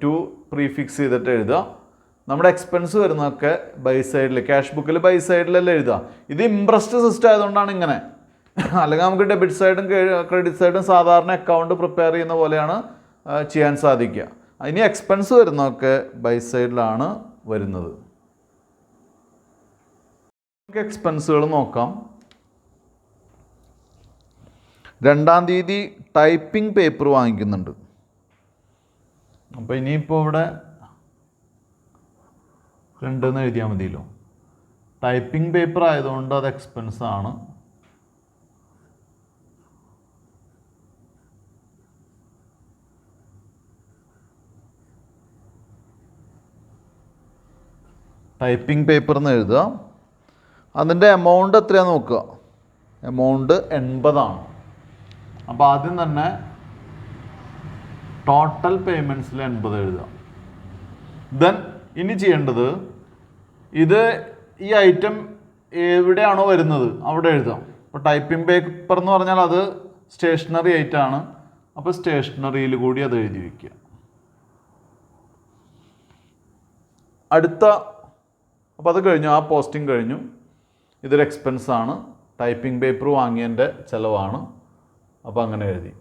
ടു പ്രീഫിക്സ് ചെയ്തിട്ട് എഴുതുക. നമ്മുടെ എക്സ്പെൻസ് വരുന്നതൊക്കെ ബൈ സൈഡിൽ, ക്യാഷ് ബുക്കിൽ ബൈ സൈഡിലല്ലേ എഴുതുക. ഇത് ഇംപ്രസ്ഡ് സിസ്റ്റം ആയതുകൊണ്ടാണ് ഇങ്ങനെ. അല്ലെങ്കിൽ നമുക്ക് ഡെബിറ്റ് സൈഡും ക്രെഡിറ്റ് സൈഡും സാധാരണ അക്കൗണ്ട് പ്രിപ്പയർ ചെയ്യുന്ന പോലെയാണ് ചെയ്യാൻ സാധിക്കുക. ഇനി എക്സ്പെൻസ് വരുന്നതൊക്കെ ബൈ സൈഡിലാണ് വരുന്നത്. നമുക്ക് എക്സ്പെൻസുകൾ നോക്കാം. 2-ാം തീയതി ടൈപ്പിംഗ് പേപ്പർ വാങ്ങിക്കുന്നുണ്ട്. അപ്പോൾ ഇനിയിപ്പോൾ ഇവിടെ 2 എന്ന് എഴുതിയാൽ മതിയല്ലോ. ടൈപ്പിംഗ് പേപ്പർ ആയതുകൊണ്ട് അത് എക്സ്പെൻസ് ആണ്. ടൈപ്പിംഗ് പേപ്പർ എന്ന് എഴുതുക. അതിൻ്റെ എമൗണ്ട് എത്രയാണെന്ന് നോക്കുക. എമൗണ്ട് 80 ആണ്. അപ്പോൾ ആദ്യം തന്നെ ടോട്ടൽ പേയ്മെൻറ്റ്സിൽ 80 എഴുതുക. ദെൻ ഇനി ചെയ്യേണ്ടത്, ഇത് ഈ ഐറ്റം എവിടെയാണോ വരുന്നത് അവിടെ എഴുതാം. ഇപ്പോൾ ടൈപ്പിംഗ് പേപ്പർ എന്ന് പറഞ്ഞാൽ അത് സ്റ്റേഷനറി ഐറ്റമാണ്. അപ്പോൾ സ്റ്റേഷനറിയിൽ കൂടി അത് എഴുതി വയ്ക്കുക. അടുത്ത അപ്പോൾ അത് കഴിഞ്ഞു, ആ പോസ്റ്റിംഗ് കഴിഞ്ഞു. ഇതൊരു എക്സ്പെൻസാണ്, ടൈപ്പിംഗ് പേപ്പർ വാങ്ങിയതിൻ്റെ ചിലവാണ്. അപ്പോൾ അങ്ങനെ എഴുതി.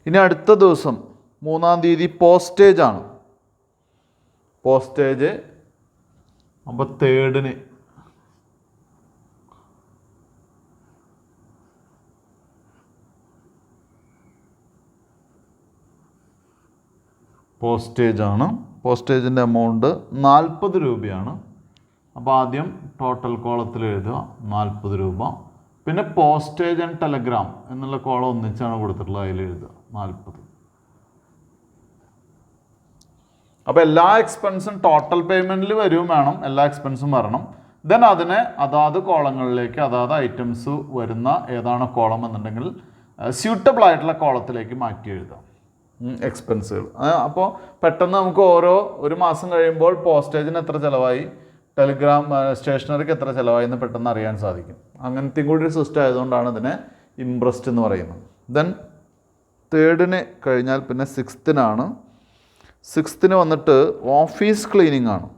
ഇനി അടുത്ത ദിവസം 3-ാം തീയതി പോസ്റ്റേജ് ആണ്. പോസ്റ്റേജ് അപ്പോൾ 3-ന് പോസ്റ്റേജാണ്. പോസ്റ്റേജിൻ്റെ എമൗണ്ട് 40 രൂപയാണ്. അപ്പോൾ ആദ്യം ടോട്ടൽ കോളത്തിൽ എഴുതുക 40 രൂപ. പിന്നെ പോസ്റ്റേജ് ആൻഡ് ടെലഗ്രാം എന്നുള്ള കോളം ഒന്നിച്ചാണ് കൊടുത്തിട്ടുള്ളത്, അതിൽ എഴുതുക 40. അപ്പോൾ എല്ലാ എക്സ്പെൻസും ടോട്ടൽ പേയ്മെൻറ്റിൽ വരും വേണം, എല്ലാ എക്സ്പെൻസും വരണം. ദെൻ അതിനെ അതാത് കോളങ്ങളിലേക്ക്, അതാത് ഐറ്റംസ് വരുന്ന ഏതാണ് കോളം എന്നുണ്ടെങ്കിൽ സ്യൂട്ടബിൾ ആയിട്ടുള്ള കോളത്തിലേക്ക് മാറ്റി എഴുതാം എക്സ്പെൻസുകൾ. അപ്പോൾ പെട്ടെന്ന് നമുക്ക് ഒരു മാസം കഴിയുമ്പോൾ പോസ്റ്റേജിന് എത്ര ചിലവായി, ടെലിഗ്രാം സ്റ്റേഷനറിക്ക് എത്ര ചിലവായി എന്ന് പെട്ടെന്ന് അറിയാൻ സാധിക്കും. അങ്ങനത്തെയും കൂടി ഒരു സിസ്റ്റം ആയതുകൊണ്ടാണ് ഇതിനെ ഇംപ്രസ്റ്റ് എന്ന് പറയുന്നത്. ദെൻ 3-ന് കഴിഞ്ഞാൽ പിന്നെ 6-നാണ്. 6-ന് വന്നിട്ട് ഓഫീസ് ക്ലീനിങ് ആണ്.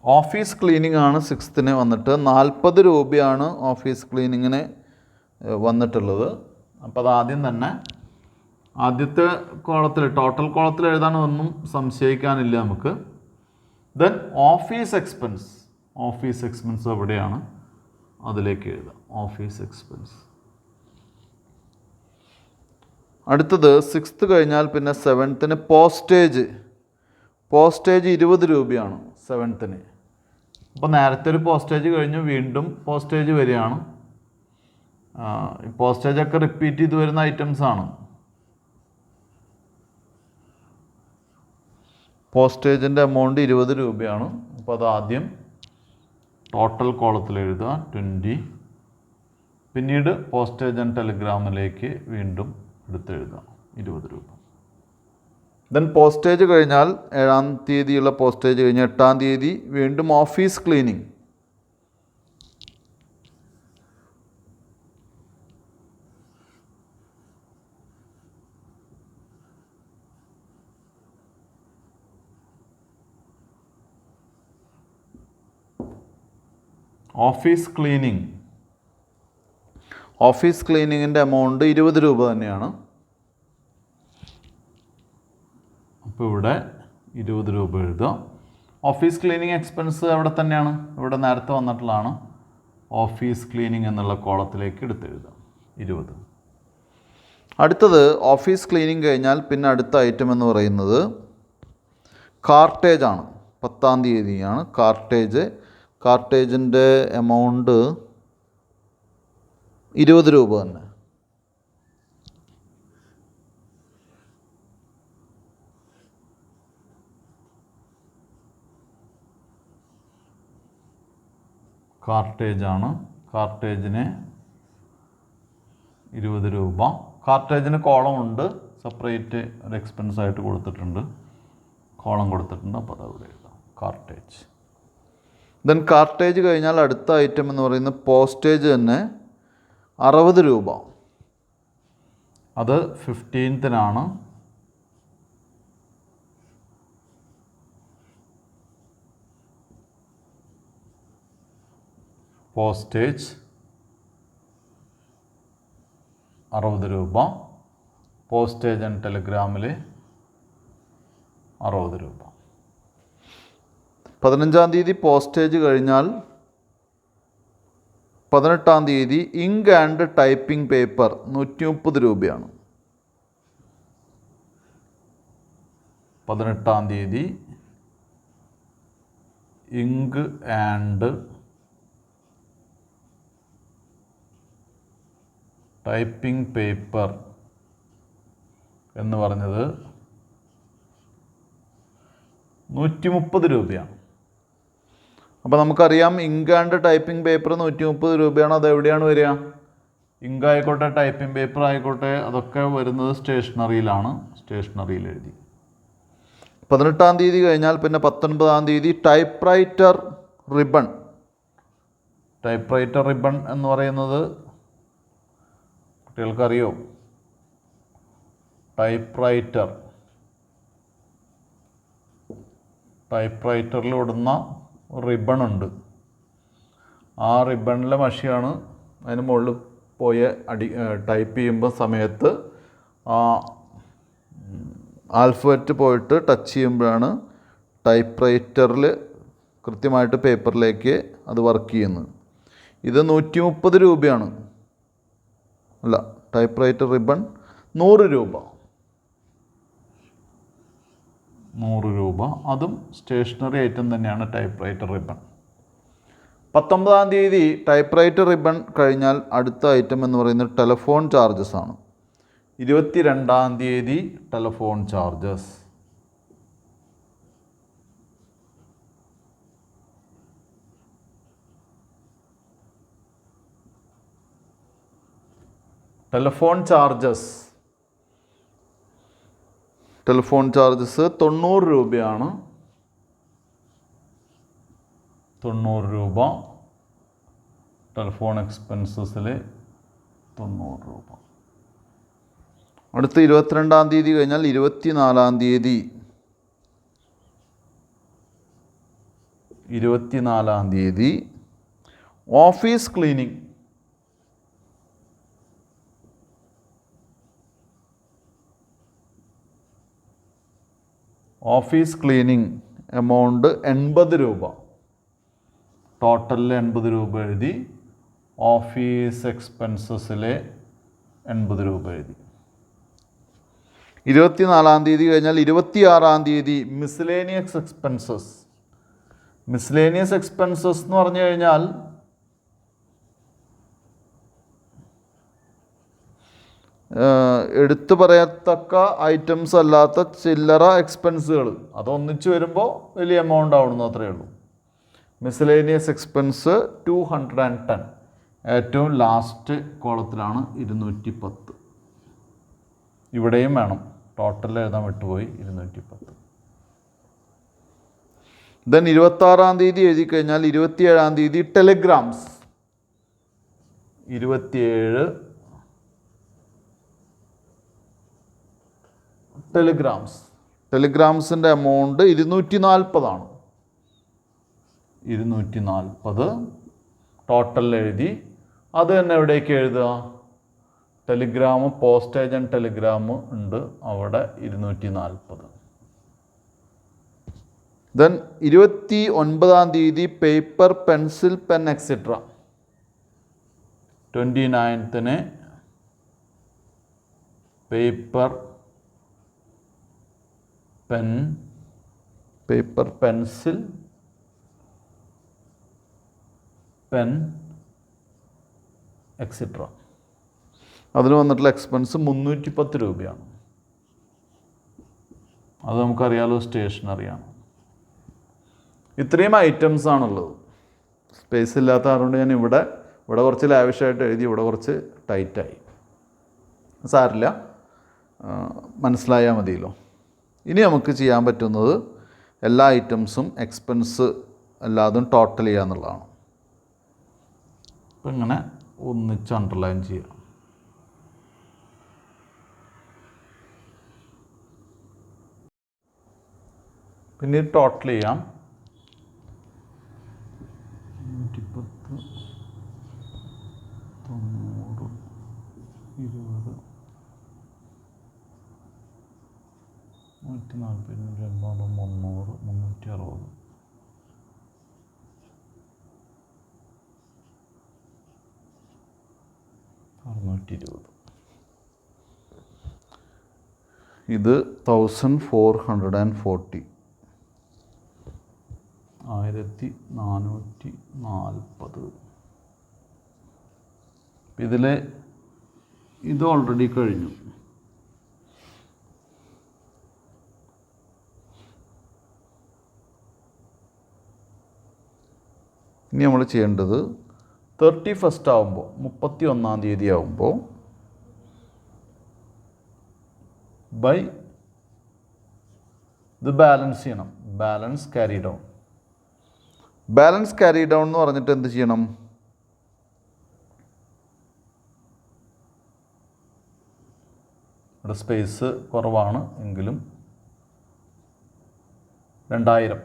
ഓഫീസ് ക്ലീനിങ് ആണ് 6-ന് വന്നിട്ട് 40 രൂപയാണ് ഓഫീസ് ക്ലീനിങ്ങിന് വന്നിട്ടുള്ളത്. അപ്പോൾ അത് ആദ്യം തന്നെ ആദ്യത്തെ കോളത്തിൽ ടോട്ടൽ കോളത്തിൽ എഴുതാനൊന്നും സംശയിക്കാനില്ല നമുക്ക്. ദെൻ ഓഫീസ് എക്സ്പെൻസ് എവിടെയാണ് അതിലേക്ക് എഴുതാം, ഓഫീസ് എക്സ്പെൻസ്. അടുത്തത് 6th കഴിഞ്ഞാൽ പിന്നെ 7th-ന് പോസ്റ്റേജ് 20 രൂപയാണ് 7th-ന്. അപ്പോൾ നേരത്തെ ഒരു പോസ്റ്റേജ് കഴിഞ്ഞു, വീണ്ടും പോസ്റ്റേജ് വരികയാണ്. പോസ്റ്റേജൊക്കെ റിപ്പീറ്റ് ചെയ്ത് വരുന്ന ഐറ്റംസ് ആണ്. പോസ്റ്റേജിൻ്റെ എമൗണ്ട് 20 രൂപയാണ്. അപ്പോൾ അത് ആദ്യം ടോട്ടൽ കോളത്തിൽ എഴുതുക 20. പിന്നീട് പോസ്റ്റേജ് ആൻഡ് ടെലിഗ്രാമിലേക്ക് വീണ്ടും എടുത്തെഴുതുക 20 രൂപ. ദെൻ പോസ്റ്റേജ് കഴിഞ്ഞാൽ 7-ാം തീയതിയുള്ള പോസ്റ്റേജ് കഴിഞ്ഞ് 8-ാം തീയതി വീണ്ടും ഓഫീസ് ക്ലീനിങ്. ഓഫീസ് ക്ലീനിങ്ങിൻ്റെ എമൗണ്ട് 20 രൂപ തന്നെയാണ്. അപ്പോൾ ഇവിടെ 20 രൂപ എഴുതുക. ഓഫീസ് ക്ലീനിങ് എക്സ്പെൻസ് അവിടെ തന്നെയാണ്, ഇവിടെ നേരത്തെ വന്നിട്ടുള്ളതാണ്. ഓഫീസ് ക്ലീനിങ് എന്നുള്ള കോളത്തിലേക്ക് എടുത്തെഴുതുക 20. അടുത്തത് ഓഫീസ് ക്ലീനിങ് കഴിഞ്ഞാൽ പിന്നെ അടുത്ത ഐറ്റം എന്ന് പറയുന്നത് കാർട്ടേജ് ആണ്. 10-ാം തീയതിയാണ് കാർട്ടേജിൻ്റെ എമൗണ്ട് 20 രൂപ തന്നെ. കാർട്ടേജിന് 20 രൂപ. കാർട്ടേജിന് കോളം ഉണ്ട്, സെപ്പറേറ്റ് ഒരു എക്സ്പെൻസ് ആയിട്ട് കൊടുത്തിട്ടുണ്ട്, കോളം കൊടുത്തിട്ടുണ്ട്. അപ്പോൾ അതവിടെ എഴുതാം കാർട്ടേജ്. ദെൻ കാർട്ടേജ് കഴിഞ്ഞാൽ അടുത്ത ഐറ്റം എന്ന് പറയുന്നത് പോസ്റ്റേജ് തന്നെ 60 രൂപ. അത് 15-നാണ്. പോസ്റ്റേജ് 60 രൂപ. പോസ്റ്റേജ് ആൻഡ് ടെലിഗ്രാമിൽ 60 രൂപ. 15-ാം തീയതി പോസ്റ്റേജ് കഴിഞ്ഞാൽ 18-ാം തീയതി ഇങ്ക് ആൻഡ് ടൈപ്പിംഗ് പേപ്പർ 130 രൂപയാണ്. 18-ാം തീയതി ഇങ്ക് ആൻഡ് ടൈപ്പിംഗ് പേപ്പർ എന്ന് പറഞ്ഞത് 130 രൂപയാണ്. അപ്പോൾ നമുക്കറിയാം ഇങ്ക് ആൻഡ് ടൈപ്പിംഗ് പേപ്പർ 130 രൂപയാണ്. അതെവിടെയാണ് വരിക? ഇങ്ക് ആയിക്കോട്ടെ ടൈപ്പിംഗ് പേപ്പർ ആയിക്കോട്ടെ അതൊക്കെ വരുന്നത് സ്റ്റേഷനറിയിലാണ്. സ്റ്റേഷനറിയിൽ എഴുതി. 18-ാം തീയതി കഴിഞ്ഞാൽ പിന്നെ 19-ാം തീയതി type writer ribbon. Type writer ribbon എന്ന് പറയുന്നത് കുട്ടികൾക്കറിയോ? ടൈപ്പ് റൈറ്ററിൽ ഇടുന്ന റിബൺ ഉണ്ട്. ആ റിബണിലെ മഷിയാണ് അതിന് മുകളിൽ പോയി ടൈപ്പ് ചെയ്യുമ്പോൾ സമയത്ത് ആ ആൽഫബറ്റ് പോയിട്ട് ടച്ച് ചെയ്യുമ്പോഴാണ് ടൈപ്പ് റൈറ്ററിൽ കൃത്യമായിട്ട് പേപ്പറിലേക്ക് അത് വർക്ക് ചെയ്യുന്നത്. ഇത് 130 രൂപയാണ്. അല്ല, ടൈപ്പ് റൈറ്റർ റിബൺ 100 രൂപ. 100 രൂപ. അതും സ്റ്റേഷനറി ഐറ്റം തന്നെയാണ് ടൈപ്പ് റൈറ്റർ റിബൺ. 19-ാം തീയതി ടൈപ്പ് റൈറ്റർ റിബൺ കഴിഞ്ഞാൽ അടുത്ത ഐറ്റം എന്ന് പറയുന്നത് ടെലിഫോൺ ചാർജസ് ആണ്. 22-ാം തീയതി ടെലിഫോൺ ചാർജസ്. ടെലിഫോൺ ചാർജസ് 90 രൂപയാണ്. 90 രൂപ. ടെലിഫോൺ എക്സ്പെൻസസിൽ 90 രൂപ. അടുത്ത 22-ാം തീയതി കഴിഞ്ഞാൽ 24-ാം തീയതി. 24-ാം തീയതി office cleaning. Office cleaning amount 80 രൂപ. ടോട്ടലിൽ 80 രൂപ എഴുതി. ഓഫീസ് എക്സ്പെൻസസിൽ 80 രൂപ എഴുതി. 24-ാം തീയതി കഴിഞ്ഞാൽ 26-ാം തീയതി മിസ്ലേനിയസ് എക്സ്പെൻസസ്. മിസ്ലേനിയസ് എക്സ്പെൻസസ് എന്ന് പറഞ്ഞു കഴിഞ്ഞാൽ എടുത്തു പറയത്തക്ക ഐറ്റംസ് അല്ലാത്ത ചില്ലറ എക്സ്പെൻസുകൾ, അതൊന്നിച്ച് വരുമ്പോൾ വലിയ എമൗണ്ട് ആവുന്നു, അത്രയേ ഉള്ളൂ. Miscellaneous expense 210. ഏറ്റവും ലാസ്റ്റ് കോളത്തിലാണ് 210. ഇവിടെയും വേണം, ടോട്ടൽ എഴുതാൻ വിട്ടുപോയി 210. ദെൻ 26-ാം തീയതി എഴുതി കഴിഞ്ഞാൽ 27-ാം തീയതി ടെലിഗ്രാംസ്. 27 ടെലിഗ്രാംസിൻ്റെ എമൗണ്ട് 240 ആണ്. 240 ടോട്ടൽ എഴുതി. അത് തന്നെ എവിടേക്ക് എഴുതുക? ടെലിഗ്രാം, പോസ്റ്റേജ് ആൻഡ് ടെലിഗ്രാം ഉണ്ട്, അവിടെ 240. ദെൻ 29-ാം തീയതി പേപ്പർ, പെൻസിൽ, പെൻ എക്സെട്ര. 29-ന് പേപ്പർ, പെൻസിൽ, പെൻ എക്സെട്ര. അതിന് വന്നിട്ടുള്ള എക്സ്പെൻസ് 310 രൂപയാണ്. അത് നമുക്കറിയാലോ, സ്റ്റേഷനറിയാണ്. ഇത്രയും ഐറ്റംസ് ആണുള്ളത്. സ്പേസ് ഇല്ലാത്ത കാരണം ഞാൻ ഇവിടെ കുറച്ച് ലാവിഷായിട്ട് എഴുതി, ഇവിടെ കുറച്ച് ടൈറ്റായി. സാരില്ല, മനസ്സിലായാൽ മതിയല്ലോ. ഇനി നമുക്ക് ചെയ്യാൻ പറ്റുന്നത് എല്ലാ ഐറ്റംസും എക്സ്പെൻസ് എല്ലാതും ടോട്ടൽ ചെയ്യുക എന്നുള്ളതാണ്. അപ്പം ഇങ്ങനെ ഒന്നിച്ച് അണ്ടർലൈൻ ചെയ്യാം. പിന്നെ ടോട്ടൽ ചെയ്യാം. 110, 90, 20, 140, 280, 300, 360, 620. ഇത് 1440. 1440. ഇതിൽ ഇത് ഓൾറെഡി കഴിഞ്ഞു. ഇനി നമ്മൾ ചെയ്യേണ്ടത് 31st ആകുമ്പോൾ, 31-ാം തീയതി ആകുമ്പോൾ ബൈ ഇത് ബാലൻസ് ചെയ്യണം. Balance carry down. Balance carry down എന്ന് പറഞ്ഞിട്ട് എന്ത് ചെയ്യണം? ഇവിടെ സ്പേസ് കുറവാണ് എങ്കിലും 2000.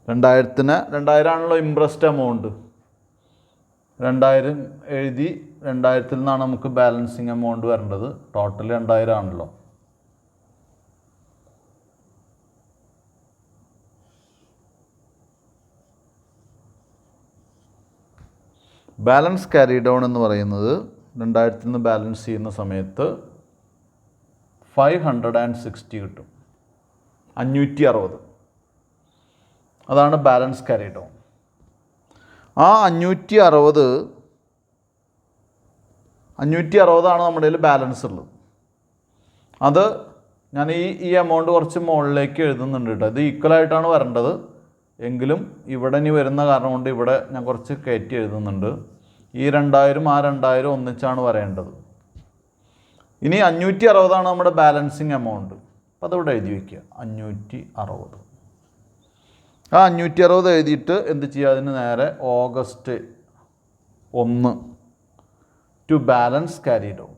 2000 ആണല്ലോ ഇംപ്രസ്ഡ് എമൗണ്ട്. 2000 എഴുതി 2000 നിന്നാണ് നമുക്ക് ബാലൻസിങ് എമൗണ്ട് വരേണ്ടത്. ടോട്ടൽ 2000 ആണല്ലോ. ബാലൻസ് ക്യാരി ഡൗൺ എന്ന് പറയുന്നത് 2000 നിന്ന് ബാലൻസ് ചെയ്യുന്ന സമയത്ത് 560 കിട്ടും. 560. അതാണ് ബാലൻസ് ക്യാരി ഡൗൺ. ആ 560 നമ്മുടെ കയ്യിൽ ബാലൻസ് ഉള്ളത്. അത് ഞാൻ ഈ എമൗണ്ട് കുറച്ച് മുകളിലേക്ക് എഴുതുന്നുണ്ട് കേട്ടോ. ഇത് ഈക്വലായിട്ടാണ് വരേണ്ടത് എങ്കിലും ഇവിടെ ഇനി വരുന്ന കാരണം കൊണ്ട് ഇവിടെ ഞാൻ കുറച്ച് കയറ്റി എഴുതുന്നുണ്ട്. ഈ 2000 ആ 2000 ഒന്നിച്ചാണ് വരേണ്ടത്. ഇനി 560 നമ്മുടെ ബാലൻസിങ് എമൗണ്ട്. അപ്പോൾ അതിവിടെ എഴുതി വയ്ക്കുക 560. ആ 560 എഴുതിയിട്ട് എന്ത് ചെയ്യുക? അതിന് നേരെ August 1 to balance carry down.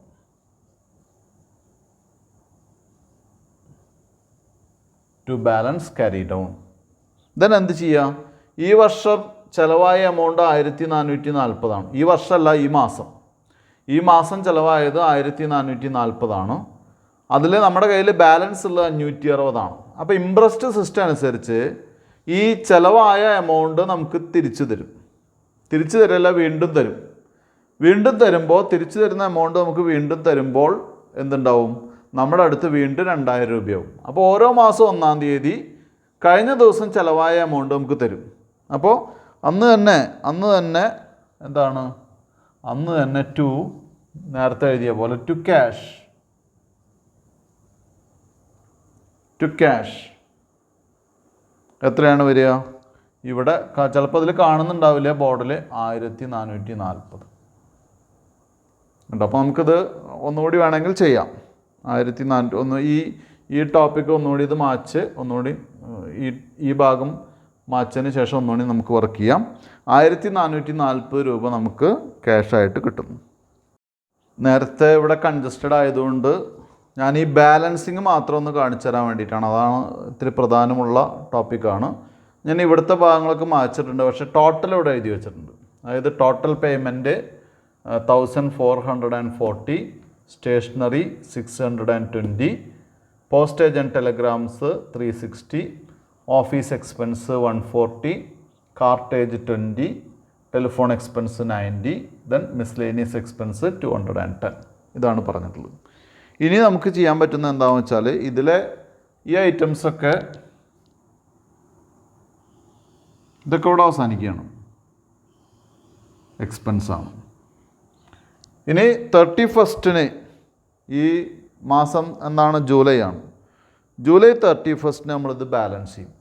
To balance carry down. Then എന്ത് ചെയ്യുക? ഈ വർഷം ചിലവായ എമൗണ്ട് 1440 ഈ വർഷമല്ല, ഈ മാസം ചിലവായത് 1440 അതിൽ നമ്മുടെ കയ്യിൽ ബാലൻസ് ഉള്ളത് 560 അപ്പോൾ ഇംപ്രസ്ഡ് സിസ്റ്റം അനുസരിച്ച് ഈ ചിലവായ എമൗണ്ട് നമുക്ക് തിരിച്ചു തരും. തിരിച്ചു തരില്ല, വീണ്ടും തരും. വീണ്ടും തരുമ്പോൾ തിരിച്ചു തരുന്ന എമൗണ്ട് നമുക്ക് വീണ്ടും തരുമ്പോൾ എന്തുണ്ടാവും? നമ്മുടെ അടുത്ത് വീണ്ടും 2000 രൂപയാവും. അപ്പോൾ ഓരോ മാസം 1-ാം തീയതി കഴിഞ്ഞ ദിവസം ചിലവായ എമൗണ്ട് നമുക്ക് തരും. അപ്പോൾ അന്ന് തന്നെ എന്താണ്? അന്ന് തന്നെ ടു നേരത്തെ എഴുതിയ പോലെ ടു ക്യാഷ് എത്രയാണ് വരിക? ഇവിടെ ചിലപ്പോൾ അതിൽ കാണുന്നുണ്ടാവില്ല ബോർഡിൽ 1440 ഉണ്ട്. അപ്പോൾ നമുക്കിത് ഒന്നുകൂടി വേണമെങ്കിൽ ചെയ്യാം. 1400 ഈ ടോപ്പിക്ക് ഒന്നുകൂടി ഇത് മാച്ച് ഒന്നുകൂടി ഈ ഭാഗം മാച്ചതിന് ശേഷം ഒന്നുകൂടി നമുക്ക് വർക്ക് ചെയ്യാം. 1440 രൂപ നമുക്ക് ക്യാഷായിട്ട് കിട്ടും. നേരത്തെ ഇവിടെ കൺജസ്റ്റഡ് ആയതുകൊണ്ട് ഞാൻ ഈ ബാലൻസിങ് മാത്രം ഒന്ന് കാണിച്ചു തരാൻ വേണ്ടിയിട്ടാണ്. അതാണ് ഇത്തിരി പ്രധാനമുള്ള ടോപ്പിക്കാണ്. ഞാൻ ഇവിടുത്തെ ഭാഗങ്ങളൊക്കെ മാച്ചിട്ടുണ്ട്, പക്ഷേ ടോട്ടൽ ഇവിടെ എഴുതി വെച്ചിട്ടുണ്ട്. അതായത് total payment 1440, stationery 620, postage and telegrams 360, office expense 140, cartage 20, telephone expense 90, then miscellaneous expense 210. ഇതാണ് പറഞ്ഞിട്ടുള്ളത്. ഇനി നമുക്ക് ചെയ്യാൻ പറ്റുന്ന എന്താണെന്ന് വെച്ചാൽ ഇതിലെ ഈ ഐറ്റംസൊക്കെ ഇതൊക്കെ ഇവിടെ അവസാനിക്കുകയാണ്. എക്സ്പെൻസാണ്. ഇനി 31 ഈ മാസം എന്താണ്? ജൂലൈ ആണ്. ജൂലൈ 31 നമ്മളിത് ബാലൻസ് ചെയ്യും.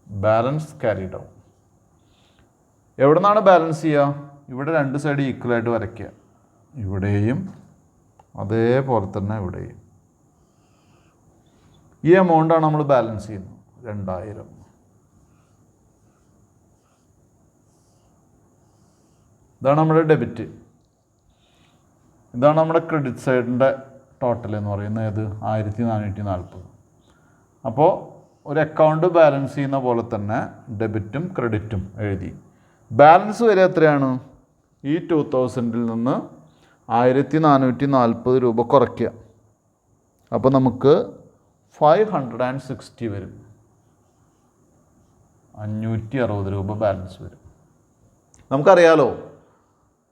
Balance carry down. എവിടെ നിന്നാണ് ബാലൻസ് ചെയ്യുക? ഇവിടെ രണ്ട് സൈഡ് ഈക്വലായിട്ട് വരയ്ക്കുക. ഇവിടെയും അതേപോലെ തന്നെ ഇവിടെയും. ഈ എമൗണ്ടാണ് നമ്മൾ ബാലൻസ് ചെയ്യുന്നത് 2000. ഇതാണ് നമ്മുടെ ഡെബിറ്റ്. ഇതാണ് നമ്മുടെ ക്രെഡിറ്റ് സൈഡിൻ്റെ ടോട്ടൽ എന്ന് പറയുന്നത്. ഏത്? 1440. അപ്പോൾ ഒരു അക്കൗണ്ട് ബാലൻസ് ചെയ്യുന്ന പോലെ തന്നെ ഡെബിറ്റും ക്രെഡിറ്റും എഴുതി. ബാലൻസ് വരെ എത്രയാണ്? ഈ 2000 നിന്ന് 1440 രൂപ കുറയ്ക്കുക. അപ്പോൾ നമുക്ക് 560 വരും. 560 രൂപ ബാലൻസ് വരും. നമുക്കറിയാലോ,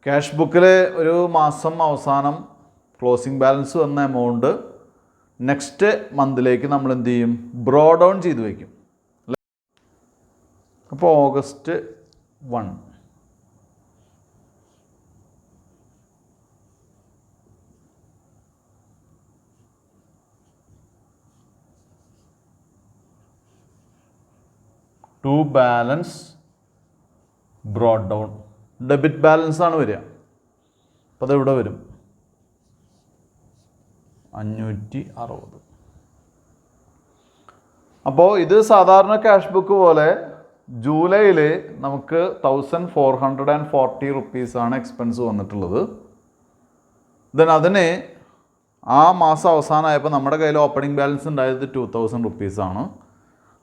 ക്യാഷ് ബുക്കിൽ ഒരു മാസം അവസാനം ക്ലോസിംഗ് ബാലൻസ് വന്ന എമൗണ്ട് നെക്സ്റ്റ് മന്തിലേക്ക് നമ്മൾ എന്ത് ചെയ്യും? ബ്രോ ഡൗൺ ചെയ്ത് വയ്ക്കും. അപ്പോൾ August 1 to balance brought down debit balance ആണ് വരിക. അപ്പോൾ അതെവിടെ വരും? 560. അപ്പോൾ ഇത് സാധാരണ ക്യാഷ് ബുക്ക് പോലെ ജൂലൈയിൽ നമുക്ക് 1440 റുപ്പീസാണ് എക്സ്പെൻസ് വന്നിട്ടുള്ളത്. ദെൻ അതിന് ആ മാസം അവസാനമായപ്പോൾ നമ്മുടെ കയ്യിൽ ഓപ്പണിംഗ് ബാലൻസ് ഉണ്ടായത് 2000 റുപ്പീസാണ്.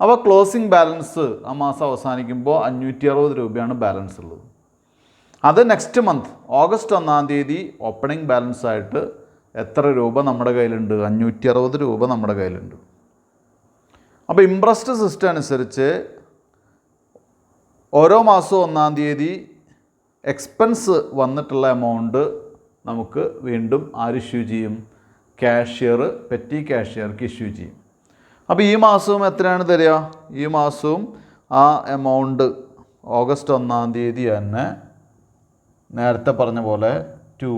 അപ്പോൾ ക്ലോസിംഗ് ബാലൻസ് ആ മാസം അവസാനിക്കുമ്പോൾ 560 രൂപയാണ് ബാലൻസ് ഉള്ളത്. അത് നെക്സ്റ്റ് മന്ത് ഓഗസ്റ്റ് 1-ാം തീയതി ഓപ്പണിംഗ് ബാലൻസ് ആയിട്ട് എത്ര രൂപ നമ്മുടെ കയ്യിലുണ്ട്? 560 രൂപ നമ്മുടെ കയ്യിലുണ്ട്. അപ്പോൾ ഇംപ്രസ്ഡ് സിസ്റ്റം അനുസരിച്ച് ഓരോ മാസവും 1-ാം തീയതി എക്സ്പെൻസ് വന്നിട്ടുള്ള എമൗണ്ട് നമുക്ക് വീണ്ടും ആര് ഇഷ്യൂ ചെയ്യും? കാഷ്യർ, പെറ്റി കാഷ്യർക്ക് ഇഷ്യൂ ചെയ്യും. അപ്പോൾ ഈ മാസവും എത്രയാണ് തരിക? ഈ മാസവും ആ എമൗണ്ട് ഓഗസ്റ്റ് 1-ാം തീയതി തന്നെ നേരത്തെ പറഞ്ഞ പോലെ ടു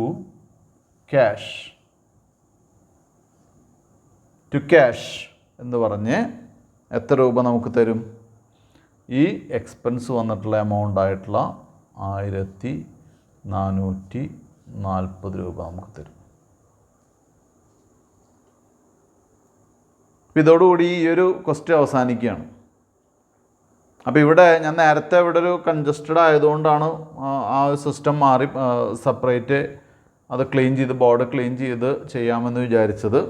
ക്യാഷ് എന്ന് പറഞ്ഞ് എത്ര രൂപ നമുക്ക് തരും? ഈ എക്സ്പെൻസ് വന്നിട്ടുള്ള എമൗണ്ട് ആയിട്ടുള്ള 1440 രൂപ നമുക്ക് തരും. ഇതോടുകൂടി ഈ ഒരു ക്വസ്റ്റ്യൻ അവസാനിക്കുകയാണ്. അപ്പോൾ ഇവിടെ ഞാൻ നേരത്തെ ഇവിടെ ഒരു കൺജസ്റ്റഡ് ആയതുകൊണ്ടാണ് ആ സിസ്റ്റം മാറി സെപ്പറേറ്റ് അത് ക്ലീൻ ചെയ്ത് ബോർഡ് ക്ലീൻ ചെയ്ത് ചെയ്യാമെന്ന് വിചാരിച്ചത്.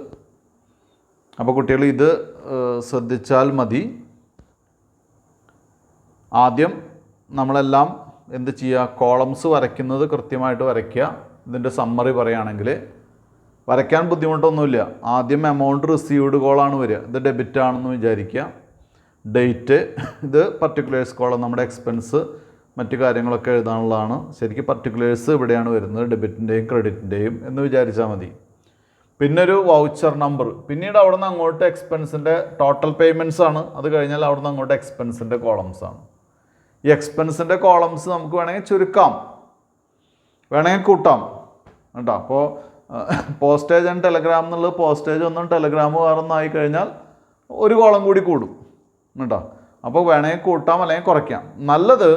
അപ്പോൾ കുട്ടികൾ ഇത് ശ്രദ്ധിച്ചാൽ മതി. ആദ്യം നമ്മളെല്ലാം എന്ത് ചെയ്യുക? കോളംസ് വരയ്ക്കുന്നത് കൃത്യമായിട്ട് വരയ്ക്കുക. ഇതിൻ്റെ സമ്മറി പറയുകയാണെങ്കിൽ വരയ്ക്കാൻ ബുദ്ധിമുട്ടൊന്നുമില്ല. ആദ്യം എമൗണ്ട് റിസീവ്ഡ് കോളാണ് വരിക. ഇത് ഡെബിറ്റ് ആണെന്ന് വിചാരിക്കുക. ഡേറ്റ്, ഇത് പർട്ടിക്കുലേഴ്സ് കോളം, നമ്മുടെ എക്സ്പെൻസ് മറ്റു കാര്യങ്ങളൊക്കെ എഴുതാനുള്ളതാണ്. ശരിക്കും പർട്ടിക്കുലേഴ്സ് ഇവിടെയാണ് വരുന്നത്, ഡെബിറ്റിൻ്റെയും ക്രെഡിറ്റിൻ്റെയും എന്ന് വിചാരിച്ചാൽ മതി. പിന്നെ ഒരു വൗച്ചർ നമ്പർ. പിന്നീട് അവിടെ നിന്ന് അങ്ങോട്ട് എക്സ്പെൻസിൻ്റെ ടോട്ടൽ പേയ്മെൻറ്റ്സ് ആണ്. അത് കഴിഞ്ഞാൽ അവിടെ നിന്ന് അങ്ങോട്ട് എക്സ്പെൻസിൻ്റെ കോളംസ് ആണ്. ഈ എക്സ്പെൻസിൻ്റെ കോളംസ് നമുക്ക് വേണമെങ്കിൽ ചുരുക്കാം, വേണമെങ്കിൽ കൂട്ടാം കേട്ടോ. അപ്പോൾ പോസ്റ്റേജ് ആൻഡ് ടെലഗ്രാം എന്നുള്ളത് പോസ്റ്റേജ് ഒന്നും ടെലഗ്രാം വേറൊന്നും ആയിക്കഴിഞ്ഞാൽ ഒരു കോളം കൂടി കൂടും കേട്ടോ. അപ്പോൾ വേണമെങ്കിൽ കൂട്ടാം അല്ലെങ്കിൽ കുറയ്ക്കാം. നല്ലത്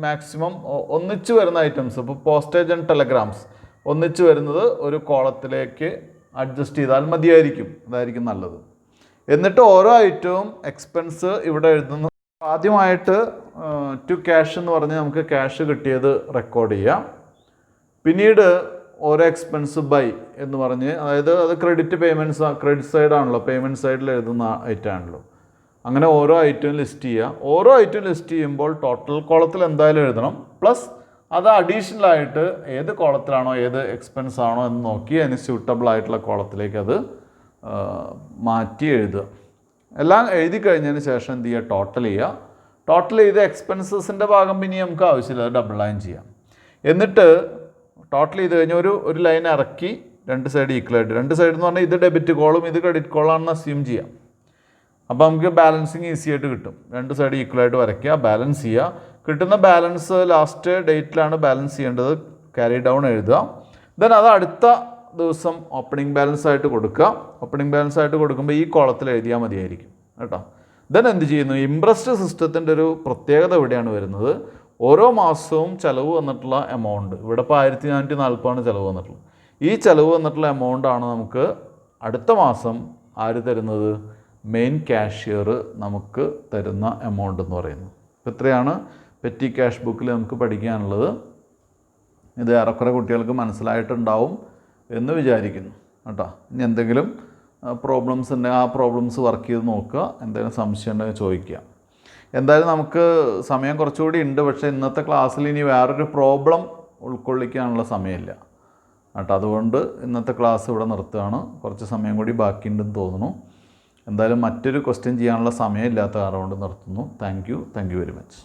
മാക്സിമം ഒന്നിച്ച് വരുന്ന ഐറ്റംസ്, ഇപ്പോൾ പോസ്റ്റേജ് ആൻഡ് ടെലഗ്രാംസ് ഒന്നിച്ച് വരുന്നത് ഒരു കോളത്തിലേക്ക് അഡ്ജസ്റ്റ് ചെയ്താൽ മതിയായിരിക്കും. അതായിരിക്കും നല്ലത്. എന്നിട്ട് ഓരോ ഐറ്റവും എക്സ്പെൻസ് ഇവിടെ എഴുതുന്നു. ആദ്യമായിട്ട് ടു ക്യാഷ് എന്ന് പറഞ്ഞ് നമുക്ക് ക്യാഷ് കിട്ടിയത് റെക്കോർഡ് ചെയ്യാം. പിന്നീട് ഓരോ എക്സ്പെൻസ് ബൈ എന്ന് പറഞ്ഞ്, അതായത് അത് ക്രെഡിറ്റ് പേയ്മെൻറ്റ്സ്, ക്രെഡിറ്റ് സൈഡാണല്ലോ, പേയ്മെൻറ്റ് സൈഡിൽ എഴുതുന്ന ഐറ്റം ആണല്ലോ. അങ്ങനെ ഓരോ ഐറ്റവും ലിസ്റ്റ് ചെയ്യുക. ഓരോ ഐറ്റവും ലിസ്റ്റ് ചെയ്യുമ്പോൾ ടോട്ടൽ കോളത്തിൽ എന്തായാലും എഴുതണം. പ്ലസ് അത് അഡീഷണലായിട്ട് ഏത് കോളത്തിലാണോ ഏത് എക്സ്പെൻസ് ആണോ എന്ന് നോക്കി അതിന് സ്യൂട്ടബിൾ ആയിട്ടുള്ള കോളത്തിലേക്ക് അത് മാറ്റി എഴുതുക. എല്ലാം എഴുതി കഴിഞ്ഞതിന് ശേഷം എന്ത് ചെയ്യുക? ടോട്ടൽ ചെയ്യുക. ടോട്ടൽ ചെയ്ത് എക്സ്പെൻസസിൻ്റെ ഭാഗം പിന്നെ നമുക്ക് ആവശ്യമില്ല, അത് ഡബിൾ ലൈൻ ചെയ്യാം. എന്നിട്ട് ടോട്ടൽ ചെയ്ത് കഴിഞ്ഞാൽ ഒരു ലൈൻ ഇറക്കി രണ്ട് സൈഡ് ഈക്വലായിട്ട്, രണ്ട് സൈഡ് എന്ന് പറഞ്ഞാൽ ഇത് ഡെബിറ്റ് കോളും ഇത് ക്രെഡിറ്റ് കോളാണെന്ന് അസ്യൂം ചെയ്യാം. അപ്പോൾ നമുക്ക് ബാലൻസിങ് ഈസി ആയിട്ട് കിട്ടും. രണ്ട് സൈഡ് ഈക്വലായിട്ട് വരയ്ക്കുക, ബാലൻസ് ചെയ്യുക. കിട്ടുന്ന ബാലൻസ് ലാസ്റ്റ് ഡേറ്റിലാണ് ബാലൻസ് ചെയ്യേണ്ടത്, ക്യാരി ഡൗൺ എഴുതുക. ദെൻ അത് അടുത്ത ദിവസം ഓപ്പണിംഗ് ബാലൻസ് ആയിട്ട് കൊടുക്കുക. ഓപ്പണിംഗ് ബാലൻസ് ആയിട്ട് കൊടുക്കുമ്പോൾ ഈ കോളത്തിൽ എഴുതിയാൽ മതിയായിരിക്കും കേട്ടോ. ദെൻ എന്ത് ചെയ്യുന്നു? ഇംപ്രസ്ഡ് സിസ്റ്റത്തിൻ്റെ ഒരു പ്രത്യേകത ഇവിടെയാണ് വരുന്നത്. ഓരോ മാസവും ചിലവ് വന്നിട്ടുള്ള എമൗണ്ട്, ഇവിടെ ഇപ്പോൾ 1440 ചിലവ് വന്നിട്ടുള്ളത്. ഈ ചിലവ് വന്നിട്ടുള്ള എമൗണ്ടാണ് നമുക്ക് അടുത്ത മാസം ആര് തരുന്നത്? മെയിൻ കാഷ്യർ നമുക്ക് തരുന്ന എമൗണ്ട് എന്ന് പറയുന്നത്. ഇത്രയാണ് പെറ്റി ക്യാഷ് ബുക്കിൽ നമുക്ക് പഠിക്കാനുള്ളത്. ഇത് ഏറെക്കുറെ കുട്ടികൾക്ക് മനസ്സിലായിട്ടുണ്ടാവും എന്ന് വിചാരിക്കുന്നു കേട്ടോ. ഇനി എന്തെങ്കിലും പ്രോബ്ലംസ് ഉണ്ടെങ്കിൽ ആ പ്രോബ്ലംസ് വർക്ക് ചെയ്ത് നോക്കുക. എന്തെങ്കിലും സംശയം ഉണ്ടെങ്കിൽ ചോദിക്കുക. എന്തായാലും നമുക്ക് സമയം കുറച്ചുകൂടി ഉണ്ട്. പക്ഷേ ഇന്നത്തെ ക്ലാസ്സിൽ ഇനി വേറൊരു പ്രോബ്ലം ഉൾക്കൊള്ളിക്കാനുള്ള സമയമില്ല കേട്ടോ. അതുകൊണ്ട് ഇന്നത്തെ ക്ലാസ് ഇവിടെ നിർത്തുകയാണ്. കുറച്ച് സമയം കൂടി ബാക്കിയുണ്ടെന്ന് തോന്നുന്നു. എന്തായാലും മറ്റൊരു ക്വസ്റ്റ്യൻ ചെയ്യാനുള്ള സമയമില്ലാത്ത കാരണം കൊണ്ട് നിർത്തുന്നു. Thank you very much.